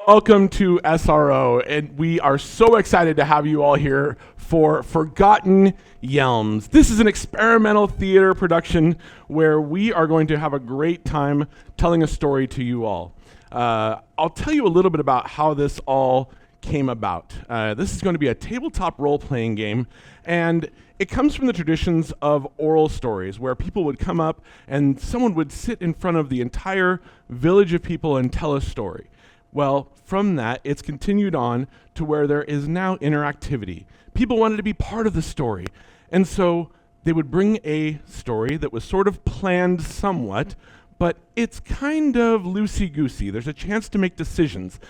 Welcome to SRO, and we are so excited to have you all here for Forgotten Yelms. This is an experimental theater production where we are going to have a great time telling a story to you all. I'll tell you a little bit about how this all came about. This is going to be a tabletop role-playing game, and it comes from the traditions of oral stories, where people would come up and someone would sit in front of the entire village of people and tell a story. Well, from that, it's continued on to where there is now interactivity. People wanted to be part of the story, and so they would bring a story that was sort of planned somewhat, but it's kind of loosey-goosey. There's a chance to make decisions.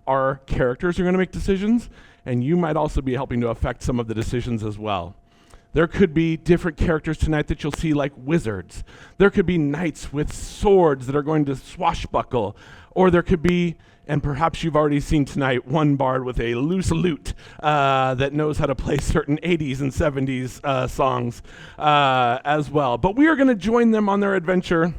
Our characters are going to make decisions, and you might also be helping to affect some of the decisions as well. There could be different characters tonight that you'll see, like wizards. There could be knights with swords that are going to swashbuckle, or there could be, and perhaps you've already seen tonight, one bard with a loose lute that knows how to play certain 80s and 70s songs as well. But we are going to join them on their adventure,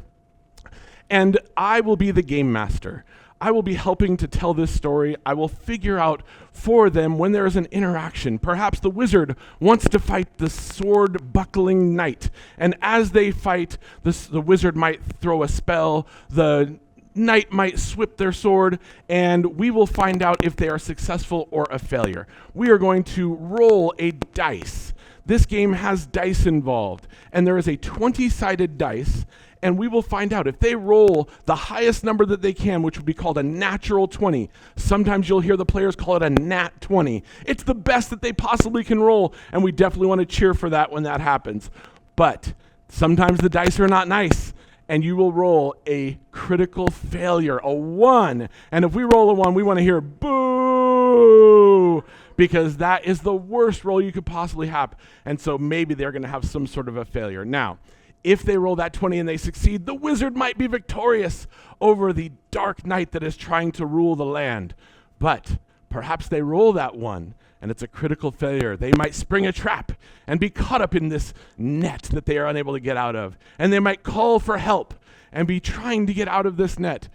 and I will be the game master. I will be helping to tell this story. I will figure out for them when there is an interaction. Perhaps the wizard wants to fight the sword-buckling knight, and as they fight, the wizard might throw a spell, the knight might whip their sword, and we will find out if they are successful or a failure. We are going to roll a dice. This game has dice involved, and there is a 20-sided dice, and we will find out if they roll the highest number that they can, which would be called a natural 20. Sometimes you'll hear the players call it a nat 20. It's the best that they possibly can roll, and we definitely want to cheer for that when that happens. But sometimes the dice are not nice, and you will roll a critical failure, a 1. And if we roll a 1, we want to hear boo, because that is the worst roll you could possibly have. And so maybe they're going to have some sort of a failure. Now, if they roll that 20 and they succeed, the wizard might be victorious over the dark knight that is trying to rule the land. But perhaps they roll that 1, and it's a critical failure. They might spring a trap and be caught up in this net that they are unable to get out of. And they might call for help and be trying to get out of this net.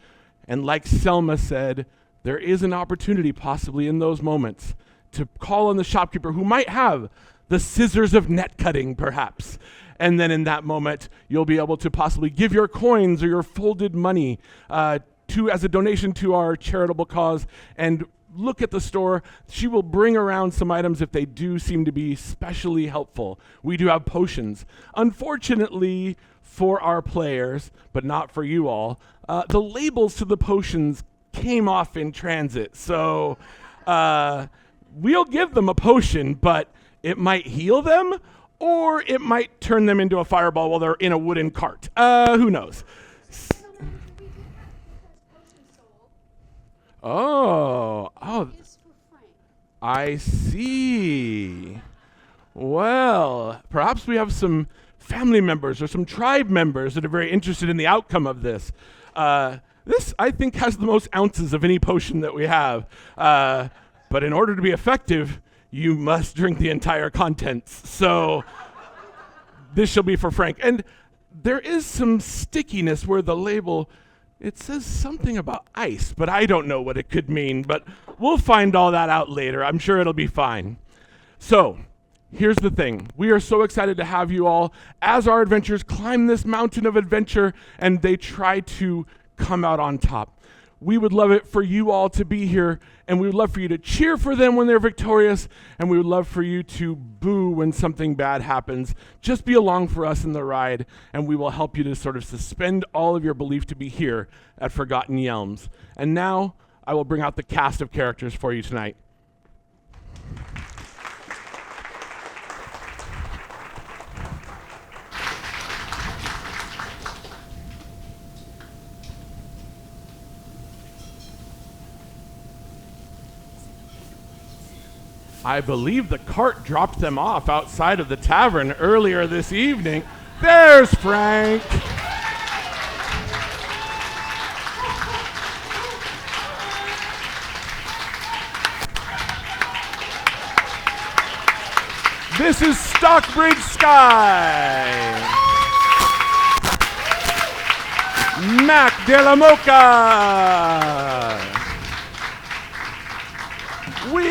And like Selma said, there is an opportunity possibly in those moments to call on the shopkeeper who might have the scissors of net cutting, perhaps. And then in that moment, you'll be able to possibly give your coins or your folded money as a donation to our charitable cause, and look at the store. She will bring around some items if they do seem to be especially helpful. We do have potions. Unfortunately for our players, but not for you all, the labels to the potions came off in transit. So we'll give them a potion, but it might heal them, or it might turn them into a fireball while they're in a wooden cart. Who knows? Oh, I see. Well, perhaps we have some family members or some tribe members that are very interested in the outcome of this. This, I think, has the most ounces of any potion that we have. But in order to be effective, you must drink the entire contents. So this shall be for Frank. And there is some stickiness where the label, it says something about ice, but I don't know what it could mean. But we'll find all that out later. I'm sure it'll be fine. So here's the thing. We are so excited to have you all as our adventurers climb this mountain of adventure and they try to come out on top. We would love it for you all to be here, and we would love for you to cheer for them when they're victorious, and we would love for you to boo when something bad happens. Just be along for us in the ride, and we will help you to sort of suspend all of your belief to be here at Forgotten Yelms. And now, I will bring out the cast of characters for you tonight. I believe the cart dropped them off outside of the tavern earlier this evening. There's Frank. This is Stockbridge Sky. Mac de la Mocha.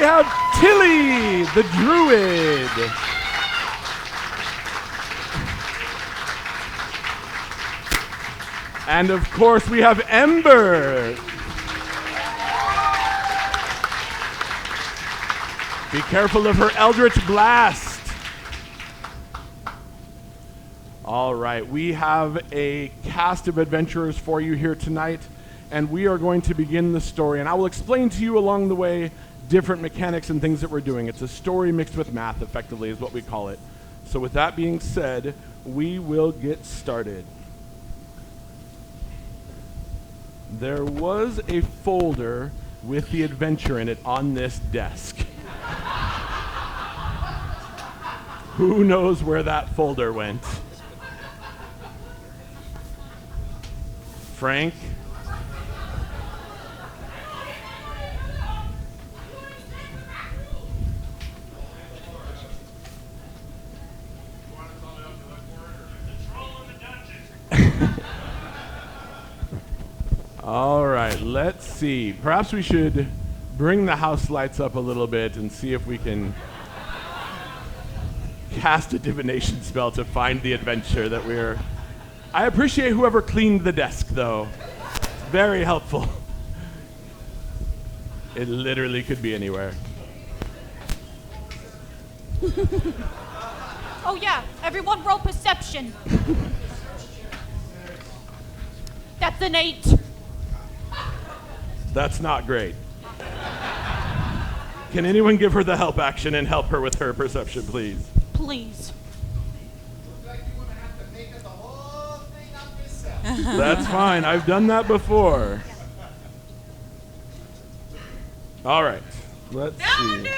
have Tilly, the druid. And of course, we have Ember. Be careful of her Eldritch Blast. All right, we have a cast of adventurers for you here tonight, and we are going to begin the story. And I will explain to you along the way different mechanics and things that we're doing. It's a story mixed with math, effectively, is what we call it. So with that being said, we will get started. There was a folder with the adventure in it on this desk. Who knows where that folder went? Frank? All right, let's see. Perhaps we should bring the house lights up a little bit and see if we can cast a divination spell to find the adventure that we're... I appreciate whoever cleaned the desk, though. It's very helpful. It literally could be anywhere. Oh yeah, everyone roll perception. That's an 8. That's not great. Can anyone give her the help action and help her with her perception, please? Please. Looks like you want to have to make up the whole thing up yourself. That's fine. I've done that before. All right. Let's see.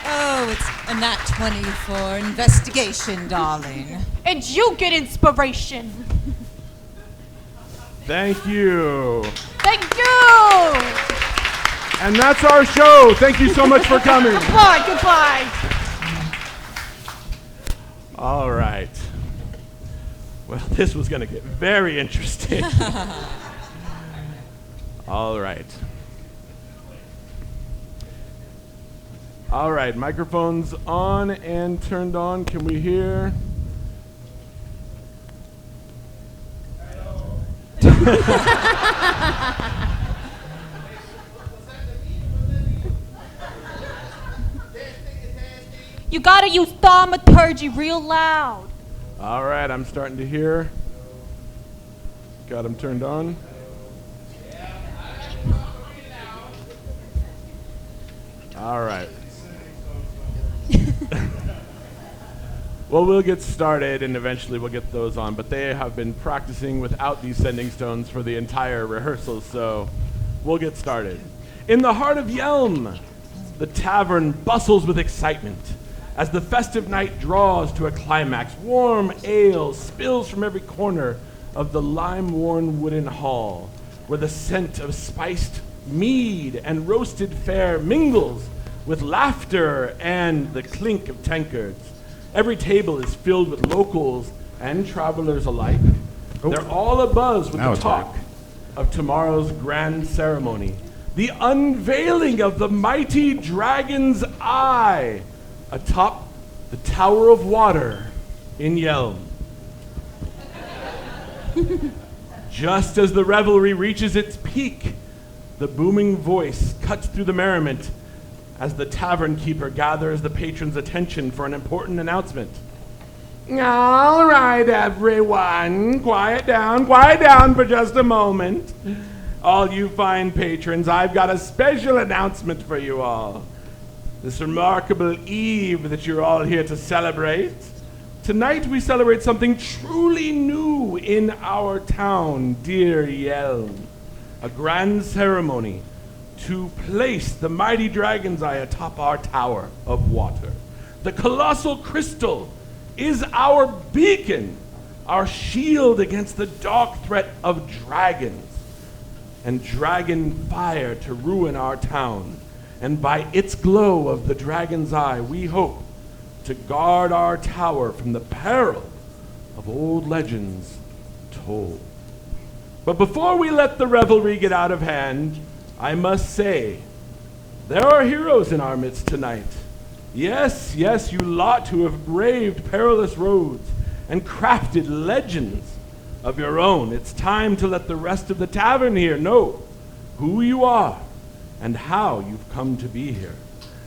Oh, it's a nat 20 for investigation, darling. And you get inspiration. Thank you. Thank you. And that's our show. Thank you so much for coming. Goodbye. All right. Well, this was going to get very interesting. All right. All right, microphones on and turned on. Can we hear? You gotta use thaumaturgy real loud. All right, I'm starting to hear. Got them turned on. All right. Well, we'll get started and eventually we'll get those on, but they have been practicing without these sending stones for the entire rehearsal, so we'll get started. In the heart of Yelm, the tavern bustles with excitement. As the festive night draws to a climax, warm ale spills from every corner of the lime-worn wooden hall, where the scent of spiced mead and roasted fare mingles with laughter and the clink of tankards. Every table is filled with locals and travelers alike. They're all abuzz with the talk of tomorrow's grand ceremony, the unveiling of the mighty dragon's eye atop the Tower of Water in Yelm. Just as the revelry reaches its peak, the booming voice cuts through the merriment as the tavern keeper gathers the patrons' attention for an important announcement. All right, everyone, quiet down for just a moment. All you fine patrons, I've got a special announcement for you all. This remarkable eve that you're all here to celebrate. Tonight we celebrate something truly new in our town, dear Yelm. A grand ceremony to place the mighty dragon's eye atop our tower of water. The colossal crystal is our beacon, our shield against the dark threat of dragons and dragon fire to ruin our town. And by its glow of the dragon's eye, we hope to guard our tower from the peril of old legends told. But before we let the revelry get out of hand, I must say, there are heroes in our midst tonight. Yes, yes, you lot who have braved perilous roads and crafted legends of your own. It's time to let the rest of the tavern here know who you are and how you've come to be here.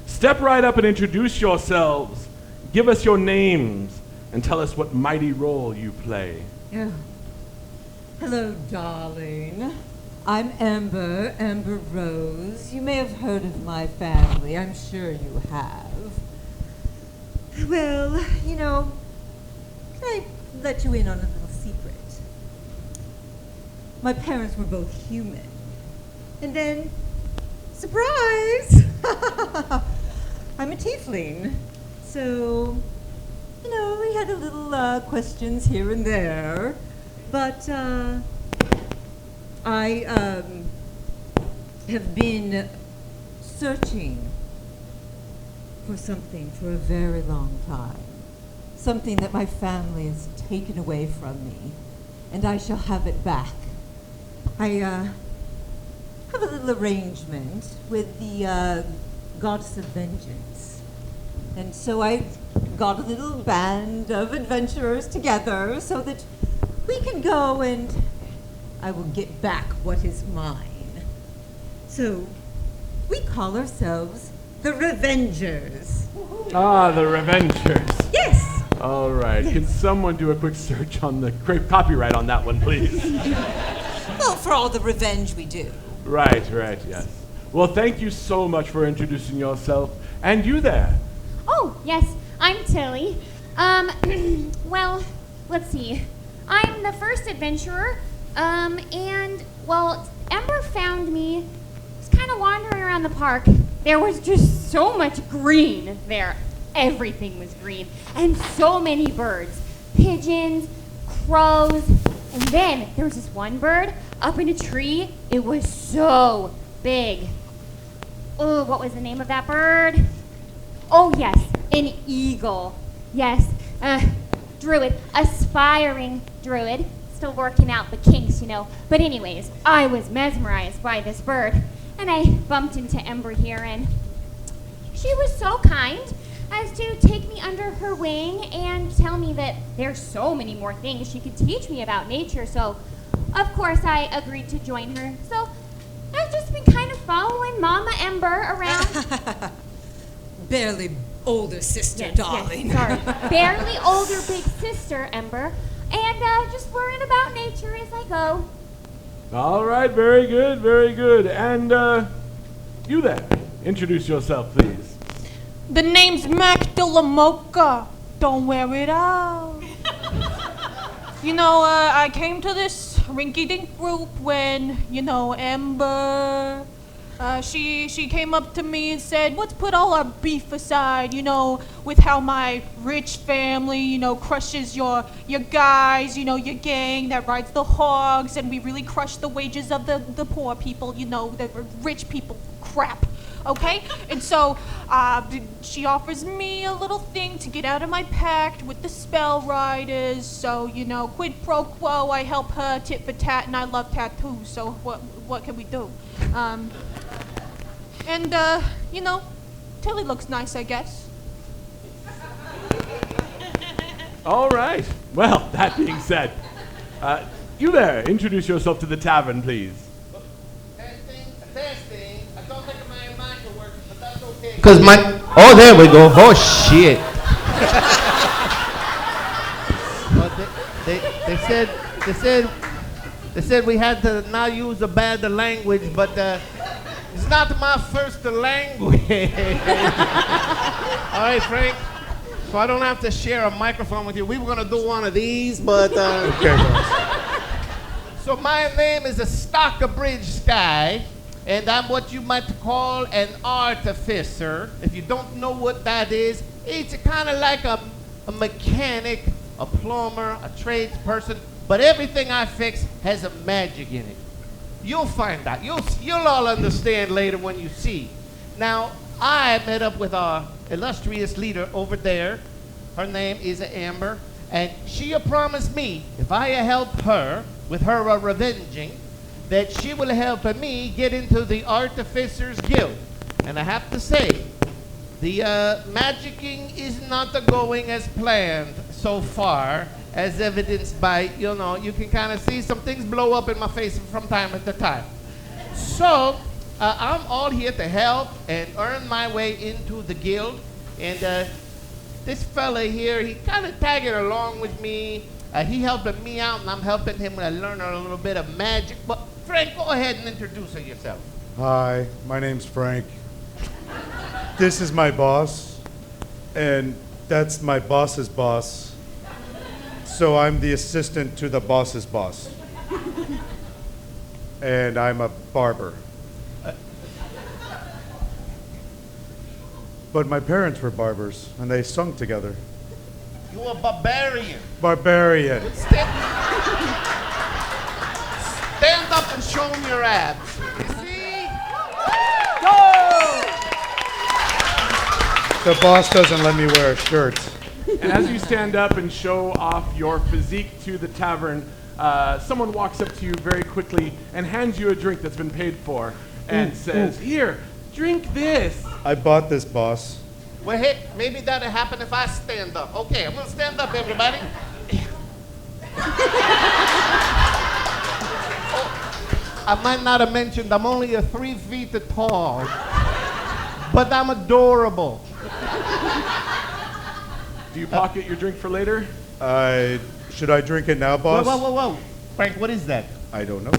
Step right up and introduce yourselves. Give us your names and tell us what mighty role you play. Oh. Hello, darling. I'm Amber Rose. You may have heard of my family. I'm sure you have. Well, you know, can I let you in on a little secret? My parents were both human. And then, surprise! I'm a tiefling. So, you know, we had a little questions here and there. But I have been searching for something for a very long time. Something that my family has taken away from me, and I shall have it back. I have a little arrangement with the goddess of vengeance. And so I got a little band of adventurers together so that we can go and I will get back what is mine. So we call ourselves the Revengers. Ah, the Revengers. Yes. All right. Yes. Can someone do a quick search on the copyright on that one, please? Well, for all the revenge we do. Right, yes. Well, thank you so much for introducing yourself. And you there. Oh, yes, I'm Tilly. Well, let's see. I'm the first adventurer, and, well, Ember found me just kind of wandering around the park. There was just so much green there. Everything was green. And so many birds. Pigeons, crows, and then there was this one bird up in a tree. It was so big. Oh, what was the name of that bird? Oh, yes, an eagle. Yes, druid, aspiring druid. Still working out the kinks, you know. But anyways, I was mesmerized by this bird. And I bumped into Ember here, and she was so kind as to take me under her wing and tell me that there's so many more things she could teach me about nature. So, of course, I agreed to join her. So, I've just been kind of following Mama Ember around. Barely older sister, darling. Yes, sorry. Barely older big sister, Ember. And just learning about nature as I go. All right, very good. And you there. Introduce yourself, please. The name's Mac Delamoka. Don't wear it out. You know, I came to this rinky-dink group when, you know, Ember, she came up to me and said, let's put all our beef aside, you know, with how my rich family, you know, crushes your guys, you know, your gang that rides the hogs, and we really crush the wages of the poor people, you know, the rich people crap. Okay? And so she offers me a little thing to get out of my pact with the spell riders. So, you know, quid pro quo, I help her tit for tat, and I love tattoos. So what can we do? You know, Tilly looks nice, I guess. All right. Well, that being said, you there. Introduce yourself to the tavern, please. Testing. I don't think my mic will work, but that's okay. Because oh, there we go. Oh, shit. Well, they said we had to not use a bad language, but it's not my first language. All right, Frank. So I don't have to share a microphone with you. We were gonna do one of these, but okay. So my name is a Stockbridge guy, and I'm what you might call an artificer. If you don't know what that is, it's kind of like a mechanic, a plumber, a tradesperson, but everything I fix has a magic in it. You'll find out. You'll all understand later when you see. Now, I met up with our illustrious leader over there. Her name is Amber, And she promised me, if I help her with her revenging, that she will help me get into the Artificers Guild. And I have to say, the magicking is not going as planned so far, as evidenced by, you know, you can kind of see some things blow up in my face from time to time. So, I'm all here to help and earn my way into the guild. And this fella here, he kind of tagging along with me. He helping me out, and I'm helping him learn a little bit of magic. But Frank, go ahead and introduce yourself. Hi, my name's Frank. This is my boss, and that's my boss's boss. So I'm the assistant to the boss's boss. And I'm a barber. But my parents were barbers, and they sung together. You a barbarian. Barbarian. Stand up and show them your abs. You see? The boss doesn't let me wear a shirt. And as you stand up and show off your physique to the tavern, someone walks up to you very quickly and hands you a drink that's been paid for and says, "Here, drink this." I bought this, boss. Well, hey, maybe that'll happen if I stand up. Okay, I'm gonna stand up, everybody. I might not have mentioned I'm only 3 feet tall, but I'm adorable. Do you pocket your drink for later? Should I drink it now, boss? Whoa. Frank, what is that? I don't know.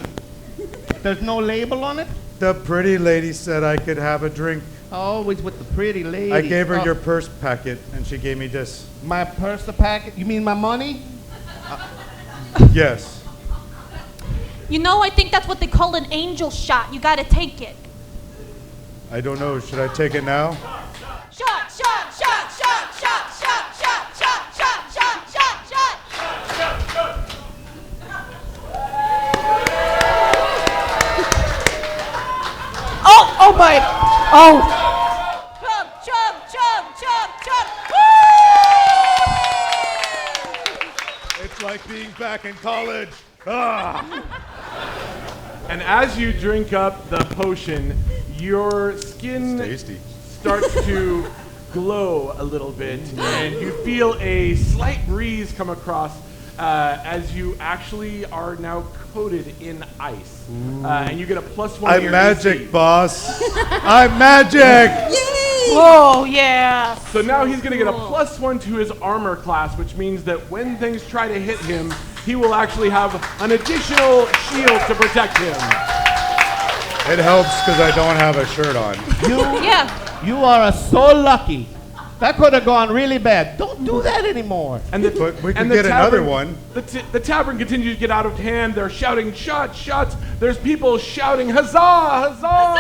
There's no label on it? The pretty lady said I could have a drink. Always with the pretty lady. I gave her your purse packet, and she gave me this. My purse packet? You mean my money? Yes. You know, I think that's what they call an angel shot. You gotta take it. I don't know. Should I take it now? Shot, shot, shot, shot, shot, shot, shot, shot, shot, shot, shot, shot. Oh my, oh. Chug, chug, chug, chug, chug. It's like being back in college. Ah! And as you drink up the potion, your skin Tasty. starts to glow a little bit, and you feel a slight breeze come across as you actually are now coated in ice. And you get a +1 to I'm your magic, AC. boss. I'm magic. Oh, yeah. So now he's going to get a +1 to his armor class, which means that when things try to hit him, he will actually have an additional shield to protect him. It helps because I don't have a shirt on. You are so lucky. That could have gone really bad. Don't do that anymore. And the, But we and can the get another tavern- one. The tavern continues to get out of hand. They're shouting, "Shots, shots!" There's people shouting, "Huzzah, huzzah!"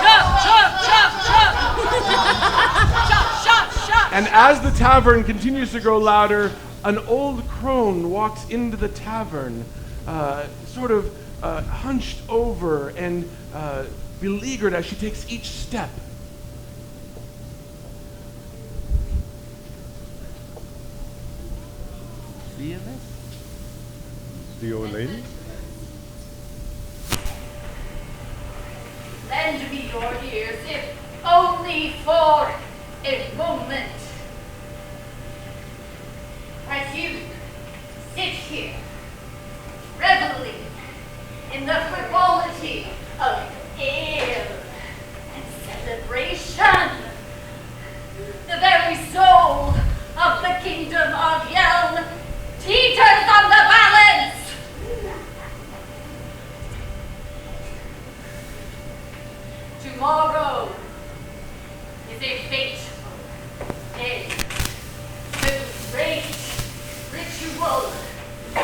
Chug, chug, chug, chug. Shot, shot, shot. And as the tavern continues to grow louder, an old crone walks into the tavern, sort of hunched over and beleaguered as she takes each step. See you this? The old lady? Lend me your ears, if only for a moment. As you sit here, reveling in the frivolity of ale and celebration, the very soul of the kingdom of Yelm teeters on the balance. Tomorrow is a fateful day. The great ritual, the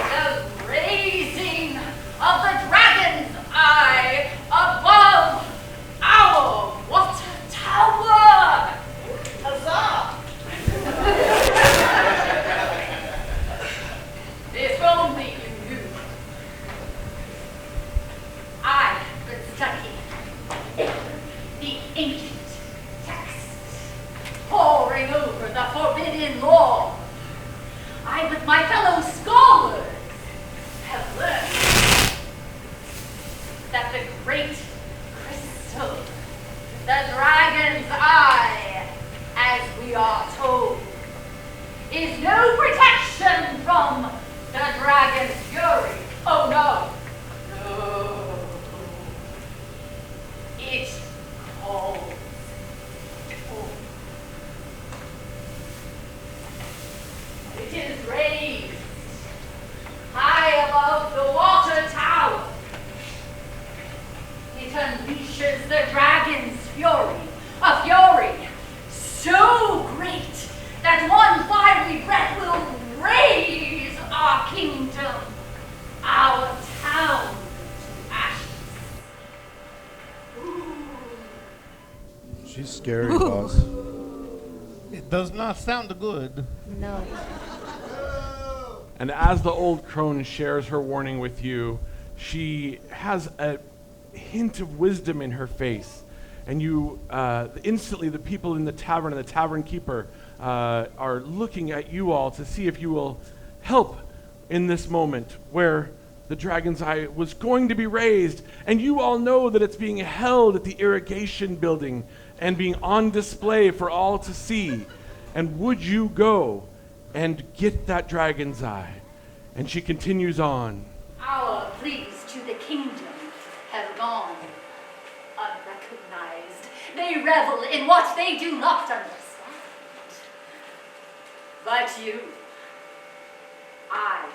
I, with my fellow scholars, have learned that the great crystal, the dragon's eye, as we are told, is no protection from the dragon's fury. Oh no. No. It calls. It is raised high above the water tower. It unleashes the dragon's fury, a fury so great that one fiery breath will raise our kingdom, our town to ashes. Ooh. She's scary, boss. It does not sound good. No. And as the old crone shares her warning with you, she has a hint of wisdom in her face. And you, instantly the people in the tavern and the tavern keeper are looking at you all to see if you will help in this moment where the dragon's eye was going to be raised. And you all know that it's being held at the irrigation building and being on display for all to see. And would you go and get that dragon's eye? And she continues on. Our pleas to the kingdom have gone unrecognized. They revel in what they do not understand. But you, I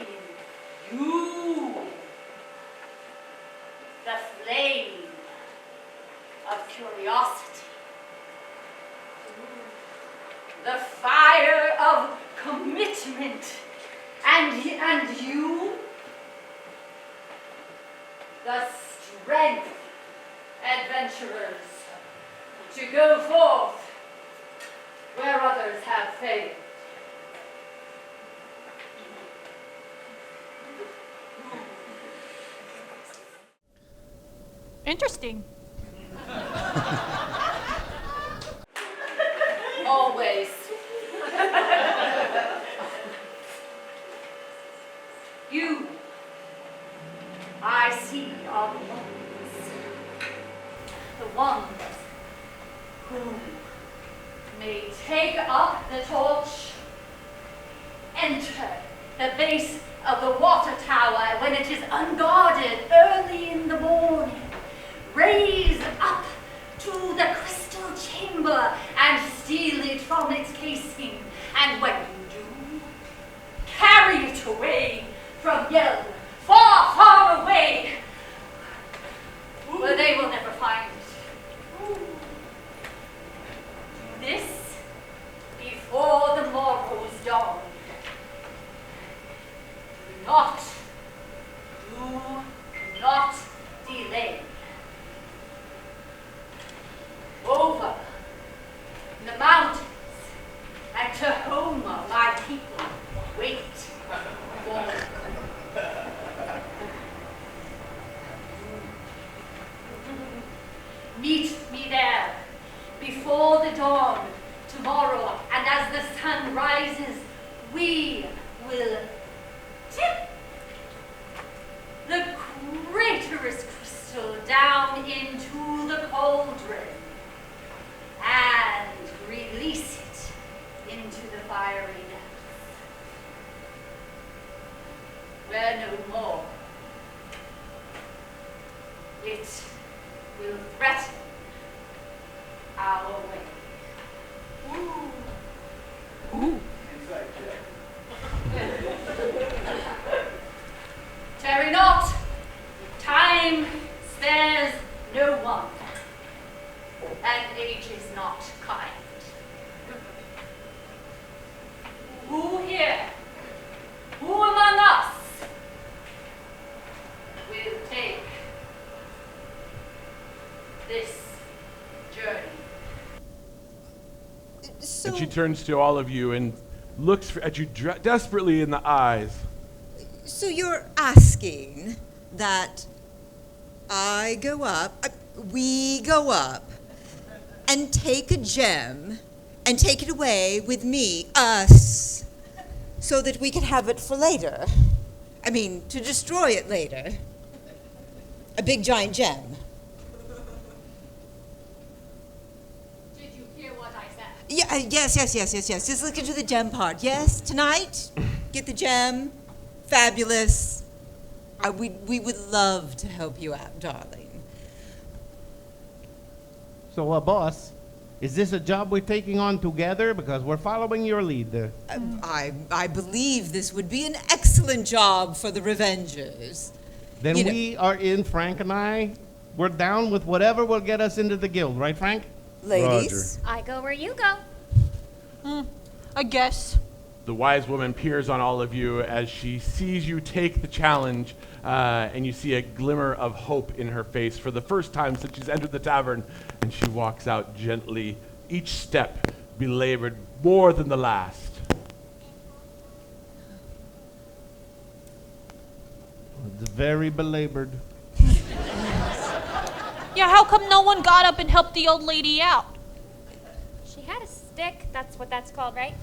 see in you the flame of curiosity, the fire of commitment, and you, the strength, adventurers, to go forth where others have failed. Interesting. Always. You, I see, are the ones who may take up the torch, enter the base of the water tower when it is unguarded early in the morning, raise up to the crystal chamber and steal it from its casing, and when you do, carry it away from Yelm, far, far away, where they will never find it. Do this before the morrow's dawn. Do not delay. Over in the mountains and to whom my people wait for. Meet me there before the dawn tomorrow, and as the sun rises, we will tip the craterous crystal down into the cauldron and release it into the fiery depths, where no more it will threaten our way. Ooh. Ooh. Tarry not. Time spares no one, and age is not kind. Who here, who among us will take this journey? And she turns to all of you and looks at you desperately in the eyes. So you're asking that I go up, we go up, and take a gem and take it away with me, us, so that we can have it for later. I mean, to destroy it later. A big giant gem. Did you hear what I said? Yeah, yes. Just look into the gem part. Yes, tonight, get the gem. Fabulous. We would love to help you out, darling. So, boss, is this a job we're taking on together? Because we're following your lead there. I believe this would be an excellent job for the Revengers. Then You know- we are in, Frank and I. We're down with whatever will get us into the guild, right, Frank? Ladies? I go where you go. I guess. The wise woman peers on all of you as she sees you take the challenge, and you see a glimmer of hope in her face for the first time since she's entered the tavern, and she walks out gently, each step belabored more than the last. It's very belabored. Yeah, how come no one got up and helped the old lady out? She had a stick. That's what that's called, right?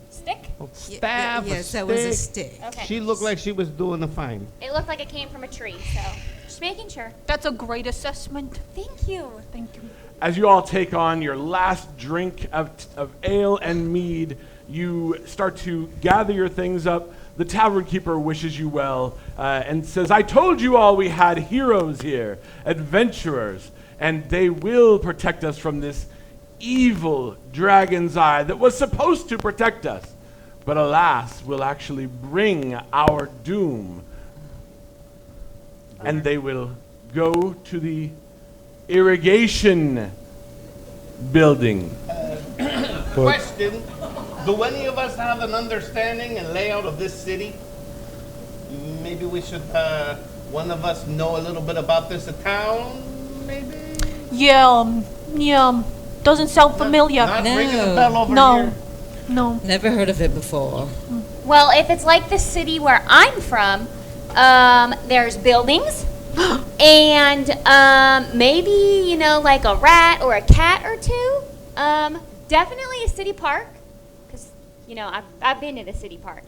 Stick? Staff, a Yes, that was a stick. stick. Okay. She looked like she was doing the fine. It looked like it came from a tree, so just making sure. That's a great assessment. Thank you. Thank you. As you all take on your last drink of ale and mead, you start to gather your things up. The tavern keeper wishes you well and says, I told you all we had heroes here, adventurers, and they will protect us from this evil dragon's eye that was supposed to protect us, but alas, will actually bring our doom. And they will go to the irrigation building. Question, do any of us have an understanding and layout of this city? Maybe we should, one of us know a little bit about this town, maybe? Yeah. Doesn't sound familiar. Not No. ringing a bell over No. here. No. Never heard of it before. Well, if it's like the city where I'm from, there's buildings and maybe, like a rat or a cat or two. Definitely a city park because, I've been to the city park.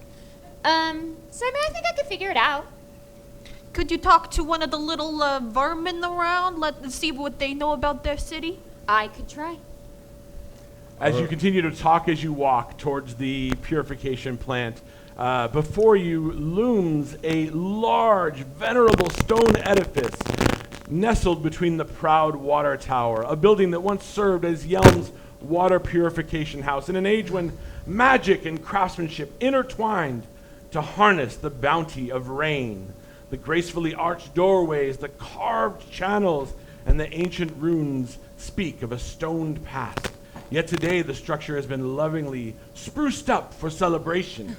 So, I mean, I think I could figure it out. Could you talk to one of the little vermin around? Let's see what they know about their city. I could try. As you continue to talk as you walk towards the purification plant, before you looms a large, venerable stone edifice nestled between the proud water tower, a building that once served as Yelms' water purification house in an age when magic and craftsmanship intertwined to harness the bounty of rain. The gracefully arched doorways, the carved channels, and the ancient runes speak of a stoned past. Yet today the structure has been lovingly spruced up for celebration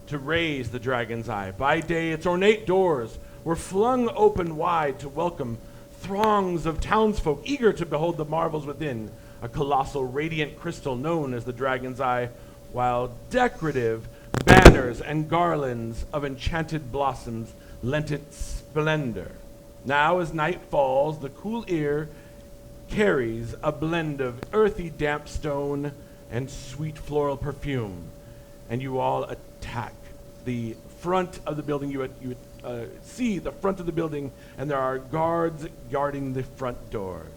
to raise the dragon's eye. By day, its ornate doors were flung open wide to welcome throngs of townsfolk eager to behold the marvels within, a colossal radiant crystal known as the dragon's eye, while decorative banners and garlands of enchanted blossoms lent it splendor. Now, as night falls, the cool air carries a blend of earthy damp stone and sweet floral perfume, and you all attack the front of the building. You see the front of the building, and there are guards guarding the front doors.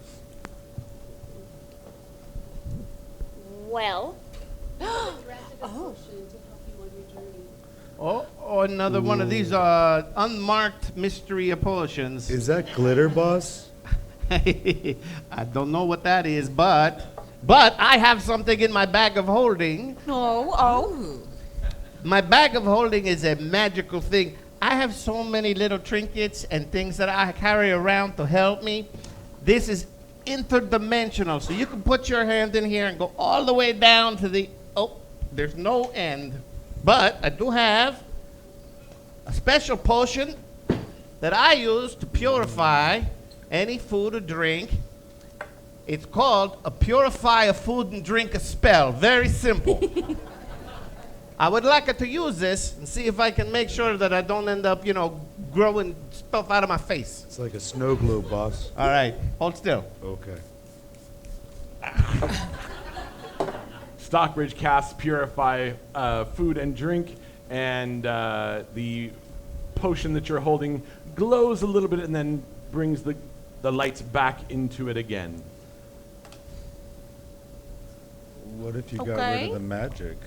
Well, Oh, another one of these unmarked mystery potions. Is that glitter, boss? I don't know what that is, but I have something in my bag of holding. Oh. My bag of holding is a magical thing. I have so many little trinkets and things that I carry around to help me. This is interdimensional, so you can put your hand in here and go all the way down to the, there's no end. But I do have a special potion that I use to purify any food or drink. It's called a purify a food and drink a spell. Very simple. I would like to use this and see if I can make sure that I don't end up, growing stuff out of my face. It's like a snow globe, boss. All right, hold still. Okay. Stockbridge casts purify food and drink, and the potion that you're holding glows a little bit and then brings the lights back into it again. What if you got rid Okay. of the magic?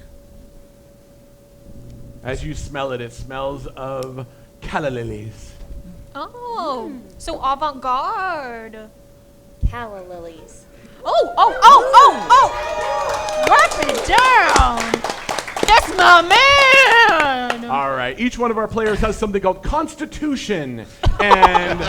As you smell it, it smells of calla lilies. Oh, so avant-garde. Calla lilies. Oh! Wrap it down. That's my man. All right, each one of our players has something called Constitution, and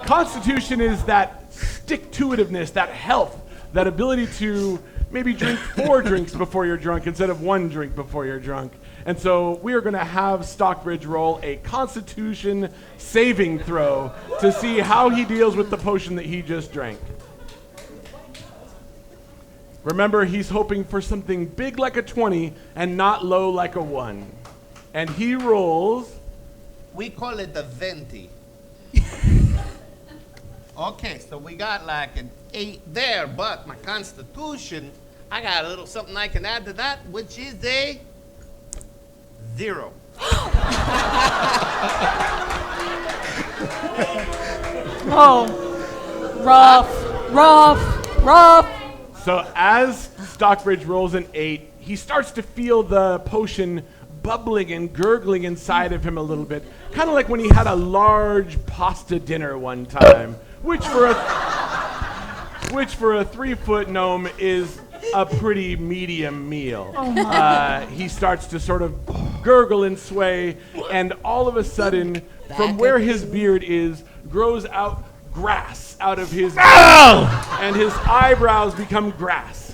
Constitution is that stick-to-itiveness, that health, that ability to maybe drink 4 drinks before you're drunk instead of 1 drink before you're drunk. And so we are going to have Stockbridge roll a Constitution saving throw to see how he deals with the potion that he just drank. Remember, he's hoping for something big like a 20 and not low like a 1. And he rolls... We call it the venti. Okay, so we got like an 8 there, but my constitution, I got a little something I can add to that, which is a 0. Oh, rough. So as Stockbridge rolls an 8, he starts to feel the potion bubbling and gurgling inside of him a little bit, kind of like when he had a large pasta dinner one time, which for a 3-foot gnome is a pretty medium meal. He starts to sort of gurgle and sway, and all of a sudden, from where his beard is, grows out grass out of his beard, and his eyebrows become grass,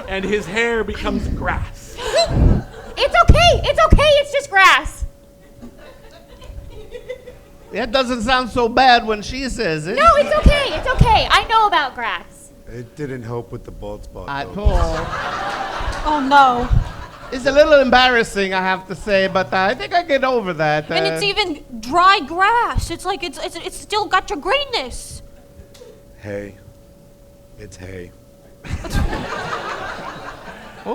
and his hair becomes grass. It's okay, it's just grass. That doesn't sound so bad when she says it. No, it's okay. I know about grass. It didn't help with the bald spot. At though. all. Oh no. It's a little embarrassing, I have to say, but I think I get over that. And it's even dry grass. It's like it's still got your greenness. Hay. It's hay.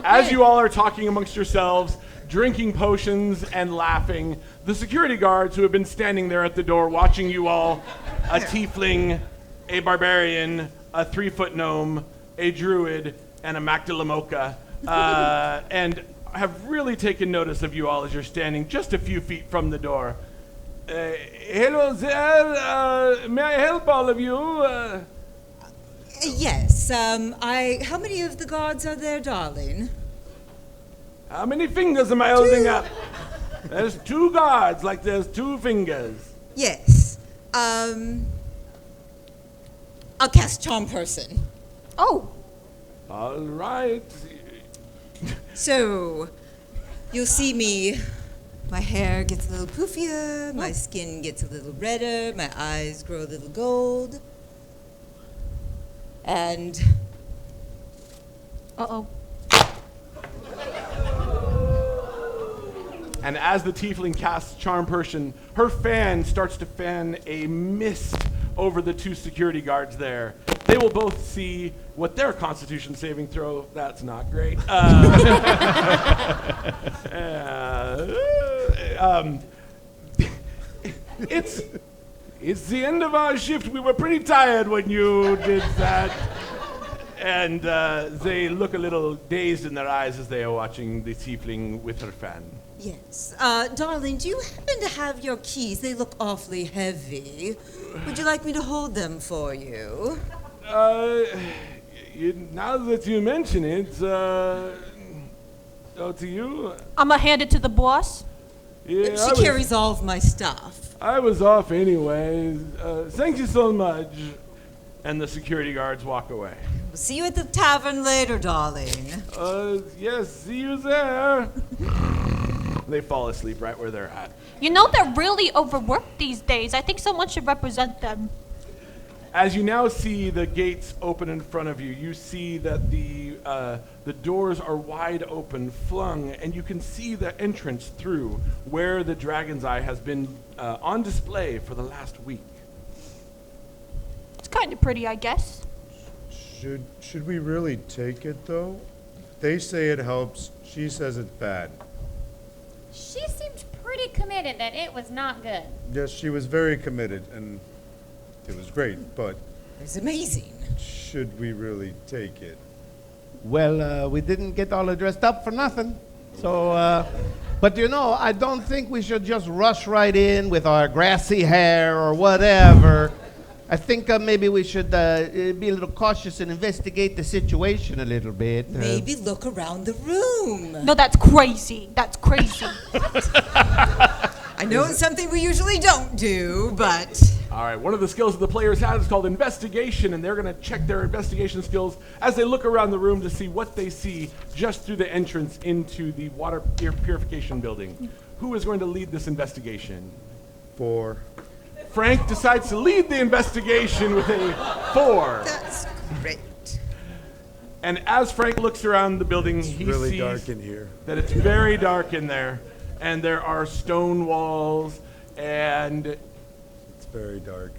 As you all are talking amongst yourselves, drinking potions and laughing, the security guards who have been standing there at the door watching you all, a tiefling, a barbarian, a 3-foot gnome, a druid, and a Magdalamoka, and have really taken notice of you all as you're standing just a few feet from the door. Hello there, may I help all of you? Yes, how many of the guards are there, darling? How many fingers am I holding up? There's 2 guards, like there's 2 fingers. Yes. I'll cast Charm Person. Oh. All right. So, you'll see me. My hair gets a little poofier, my skin gets a little redder, my eyes grow a little gold. And Uh-oh. And as the tiefling casts Charm Person, her fan starts to fan a mist over the 2 security guards there. They will both see what their Constitution saving throw. That's not great. It's the end of our shift. We were pretty tired when you did that. And they look a little dazed in their eyes as they are watching the tiefling with her fan. yes. Darling, do you happen to have your keys? They look awfully heavy. Would you like me to hold them for you? Now that you mention it, to you. I'ma hand it to the boss. Yeah, She carries all of my stuff. I was off anyway. Thank you so much. And the security guards walk away. We'll see you at the tavern later, darling. Yes, see you there. They fall asleep right where they're at. You know they're really overworked these days. I think someone should represent them. As you now see the gates open in front of you, you see that the doors are wide open, flung, and you can see the entrance through where the Dragon's Eye has been on display for the last week. It's kind of pretty, I guess. Should we really take it, though? They say it helps. She says it's bad. She seemed pretty committed that it was not good. Yes, she was very committed, and it was great, but It's amazing. should we really take it? Well, we didn't get all dressed up for nothing. So, but you know, I don't think we should just rush right in with our grassy hair or whatever. I think maybe we should be a little cautious and investigate the situation a little bit. Maybe look around the room. No, that's crazy. That's crazy. I know it's something we usually don't do, but All right, one of the skills that the players have is called investigation, and they're going to check their investigation skills as they look around the room to see what they see just through the entrance into the water purification building. Who is going to lead this investigation? 4. Frank decides to lead the investigation with a 4. that's great. And as Frank looks around the building, he Really sees dark in here. that it's very dark in there, and there are stone walls, and It's very dark.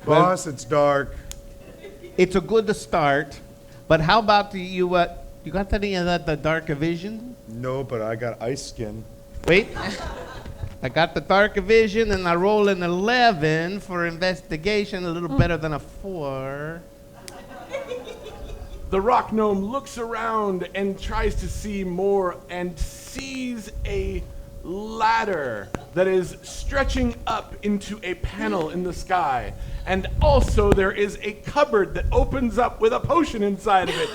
Boss, it's dark. It's a good start, but how about you got any of that, the dark vision? No, but I got ice skin. Wait. I got the dark vision, and I roll an 11 for investigation, a little better than a 4. the rock gnome looks around and tries to see more and sees a ladder that is stretching up into a panel in the sky. And also there is a cupboard that opens up with a potion inside of it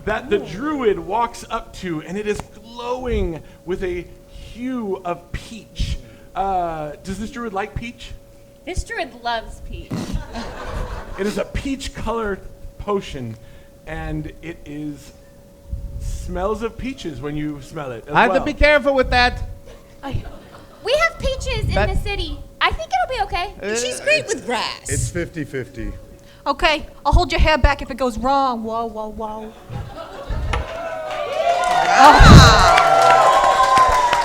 that the druid walks up to, and it is glowing with a hue of peach. Does this druid like peach? This druid loves peach. It is a peach-colored potion, and it smells of peaches when you smell it. I have to be careful with that. We have peaches in the city. I think it'll be okay. She's great with grass. It's 50-50. Okay, I'll hold your hair back if it goes wrong. Whoa, whoa, whoa.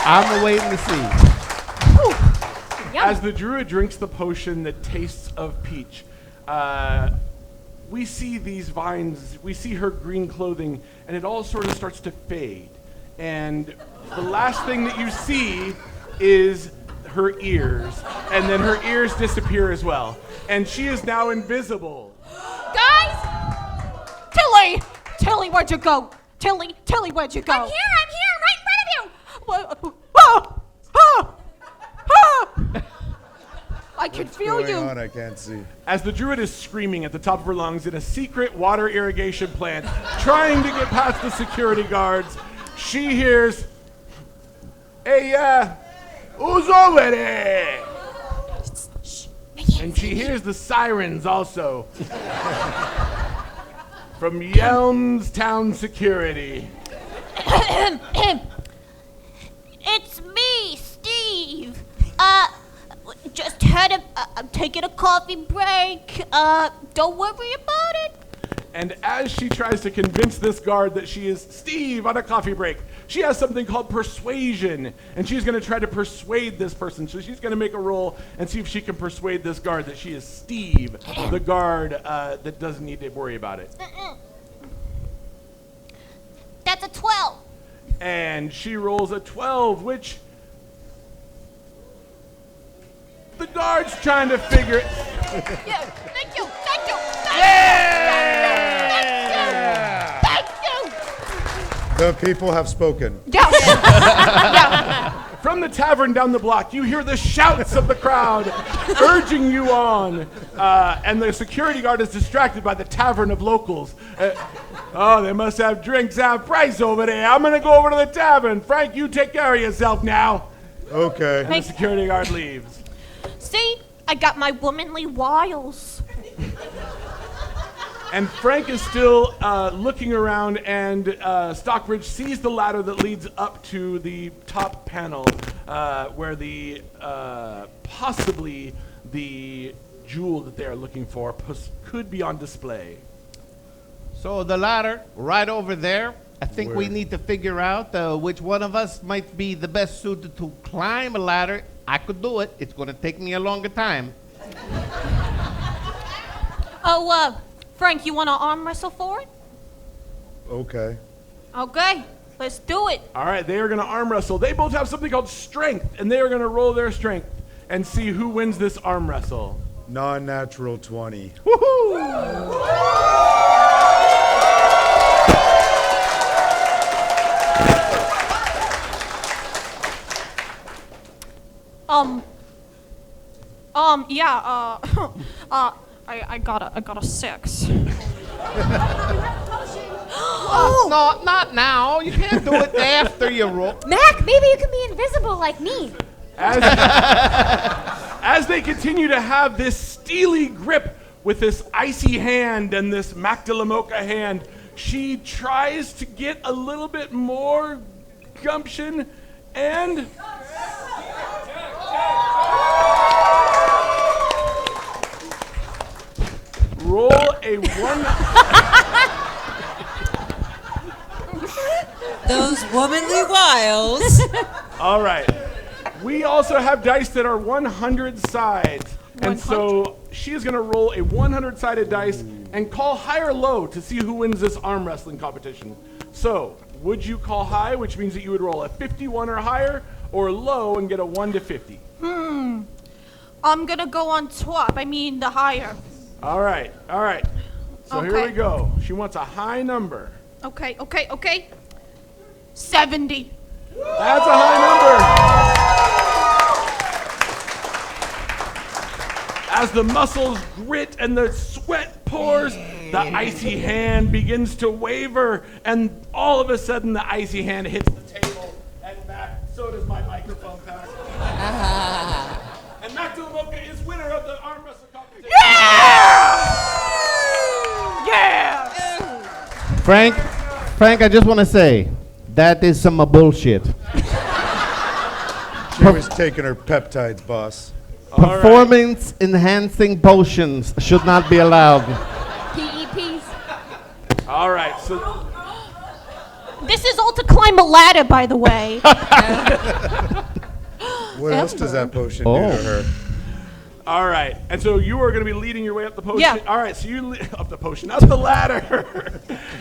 I'm waiting to see. As the druid drinks the potion that tastes of peach, we see these vines, we see her green clothing, and it all sort of starts to fade. And the last thing that you see is her ears, and then her ears disappear as well. And she is now invisible. Guys, Tilly, where'd you go? Tilly, where'd you go? I'm here, right in front of you. I can What's feel going you. on? I can't see. As the druid is screaming at the top of her lungs in a secret water irrigation plant, trying to get past the security guards, she hears, "Hey, who's over there?" And she hears the sirens also from Yelms Town Security. It's me, Steve. Just I'm taking a coffee break. Don't worry about it. And as she tries to convince this guard that she is Steve on a coffee break, she has something called persuasion, and she's going to try to persuade this person. So she's going to make a roll and see if she can persuade this guard that she is Steve, the guard that doesn't need to worry about it. That's a 12. And she rolls a 12, which the guard's trying to figure it. Yeah, thank you. Thank you. The people have spoken. Yeah. From the tavern down the block, you hear the shouts of the crowd urging you on, and the security guard is distracted by the tavern of locals. Oh, they must have drinks half price over there. I'm gonna go over to the tavern. Frank, you take care of yourself now. Okay. And the security guard leaves. See, I got my womanly wiles. And Frank is still looking around, and Stockbridge sees the ladder that leads up to the top panel, where the possibly the jewel that they are looking for could be on display. So the ladder right over there. I think we Where? need to figure out which one of us might be the best suited to climb a ladder. I could do it. It's going to take me a longer time. Oh, Frank, you want to arm wrestle for it? Okay. Okay, let's do it. All right, they are going to arm wrestle. They both have something called strength, and they are going to roll their strength and see who wins this arm wrestle. Non-natural 20. Yeah, I got a 6. Oh, no, not now. You can't do it after you roll. Mac, maybe you can be invisible like me. As they continue to have this steely grip with this icy hand and this Mac de la Mocha hand, she tries to get a little bit more gumption and... roll a 1... Those womanly wiles. All right. We also have dice that are 100 sides. And so she is going to roll a 100-sided dice and call high or low to see who wins this arm wrestling competition. So, would you call high, which means that you would roll a 51 or higher, or low and get a 1 to 50? I'm gonna go on top. I mean, the higher. All right. So here we go. She wants a high number. Okay. 70. That's a high number. As the muscles grit and the sweat pours, the icy hand begins to waver, and all of a sudden the icy hand hits the table and back. So does my microphone pack. And Mac de la Mocha is winner of the arm wrestle competition. Yeah! Frank, I just want to say, that is some bullshit. She was taking her peptides, boss. Performance enhancing potions should not be allowed. PEPs. All right, so This is all to climb a ladder, by the way. What else does that potion do to her? all right, and so you are going to be leading your way up the potion. Yeah. All right, so you up the potion, up the ladder,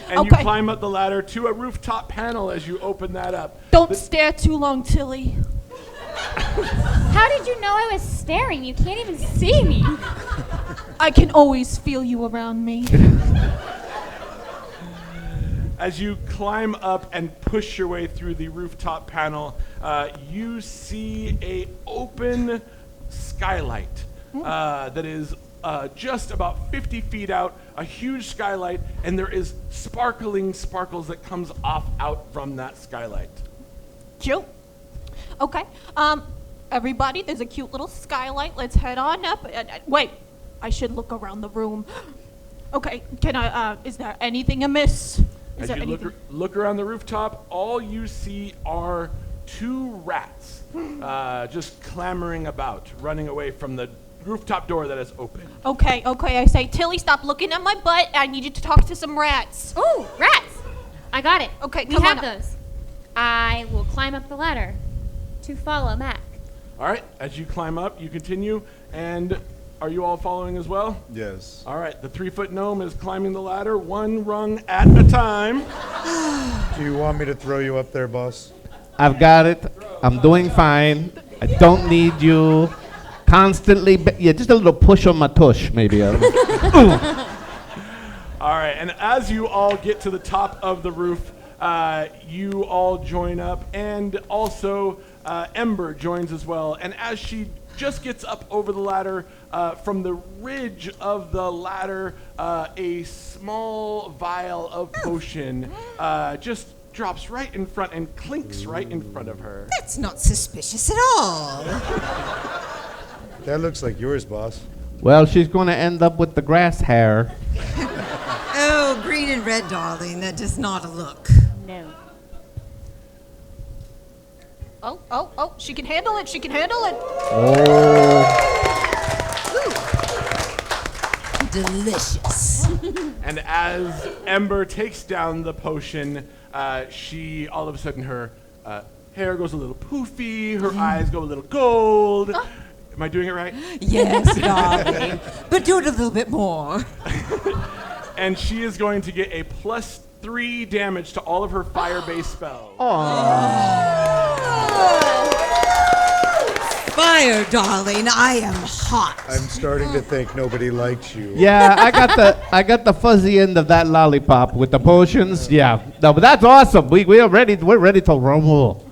and you Okay. climb up the ladder to a rooftop panel as you open that up. Don't stare too long, Tilly. How did you know I was staring? You can't even see me. I can always feel you around me. As you climb up and push your way through the rooftop panel, you see a open skylight that is just about 50 feet out, a huge skylight, and there is sparkles that comes out from that skylight. Cute. Okay. Everybody, there's a cute little skylight. Let's head on up. Wait, I should look around the room. Okay, can I, is there anything amiss? As you look around the rooftop, all you see are 2 rats just clamoring about, running away from the rooftop door that is open. Okay, I say, Tilly, stop looking at my butt. I need you to talk to some rats. Ooh, rats. I got it. Okay, we come have on up. those. I will climb up the ladder to follow Mac. All right, as you climb up, you continue, and are you all following as well? Yes. All right, the 3-foot gnome is climbing the ladder 1 rung at a time. Do you want me to throw you up there, boss? I've got it. I'm doing fine. I don't need you constantly. Just a little push on my tush, maybe. All right, and as you all get to the top of the roof, you all join up, and also Ember joins as well. And as she just gets up over the ladder, from the ridge of the ladder, a small vial of potion just drops right in front and clinks right in front of her. That's not suspicious at all. That looks like yours, boss. Well, she's going to end up with the grass hair. Oh, green and red, darling. That does not look. No. Oh, she can handle it. Delicious. And as Ember takes down the potion, she all of a sudden her hair goes a little poofy, her eyes go a little gold, Am I doing it right? Yes, darling. But do it a little bit more. And she is going to get a +3 damage to all of her fire-based spells. Fire, darling. I am hot. I'm starting to think nobody likes you. Yeah, I got the fuzzy end of that lollipop with the potions. Yeah, no, but that's awesome. We're ready to rumble.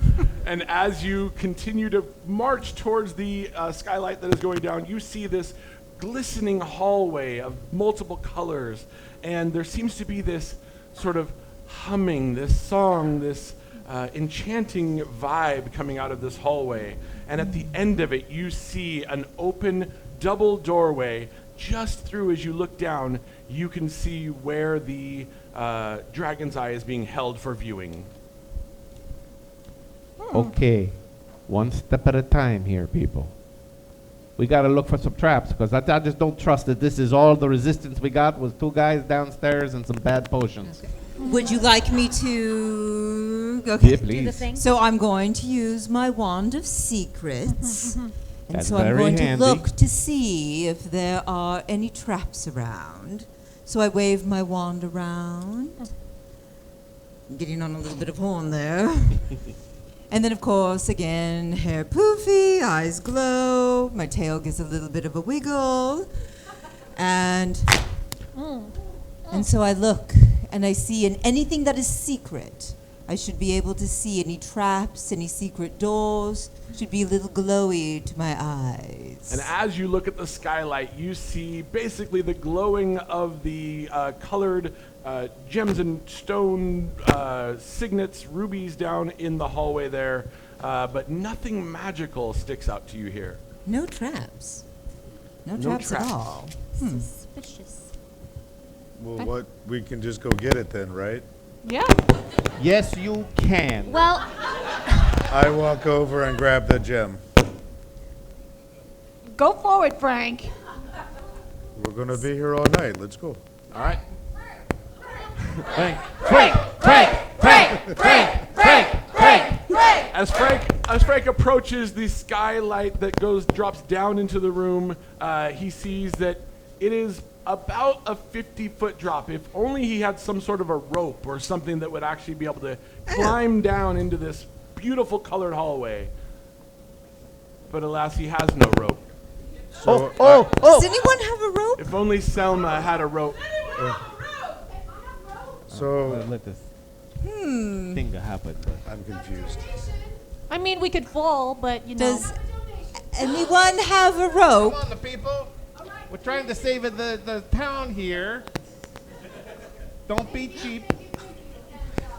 And as you continue to march towards the skylight that is going down, you see this glistening hallway of multiple colors. And there seems to be this sort of humming, this song, this enchanting vibe coming out of this hallway. And at the end of it, you see an open double doorway. Just through, as you look down, you can see where the dragon's eye is being held for viewing. Okay, one step at a time here, people. We got to look for some traps, because I just don't trust that this is all the resistance we got was 2 guys downstairs and some bad potions. Would you like me to? Yeah, Okay. please. So I'm going to use my wand of secrets. And That's so I'm very going handy. to look to see if there are any traps around. So I wave my wand around. Getting on a little bit of horn there. And then, of course, again, hair poofy, eyes glow, my tail gives a little bit of a wiggle. And so I look, and I see in anything that is secret, I should be able to see any traps, any secret doors, should be a little glowy to my eyes. And as you look at the skylight, you see basically the glowing of the colored gems and stone signets, rubies down in the hallway there, but nothing magical sticks out to you here. No traps. No No traps traps. at all. Suspicious. Well, what? We can just go get it then, right? Yeah. Yes, you can. Well, I walk over and grab the gem. Go for it, Frank. We're gonna be here all night. Let's go. All right. Frank. As Frank approaches the skylight that drops down into the room, he sees that it is about a 50-foot drop. If only he had some sort of a rope or something that would actually be able to climb down into this beautiful colored hallway. But alas, he has no rope. So Does anyone have a rope? If only Selma had a rope. So Let this thing happen. But I'm confused. I mean, we could fall, but you know. Does anyone have a rope? Come on, the people. We're trying to save the town here. Don't be cheap.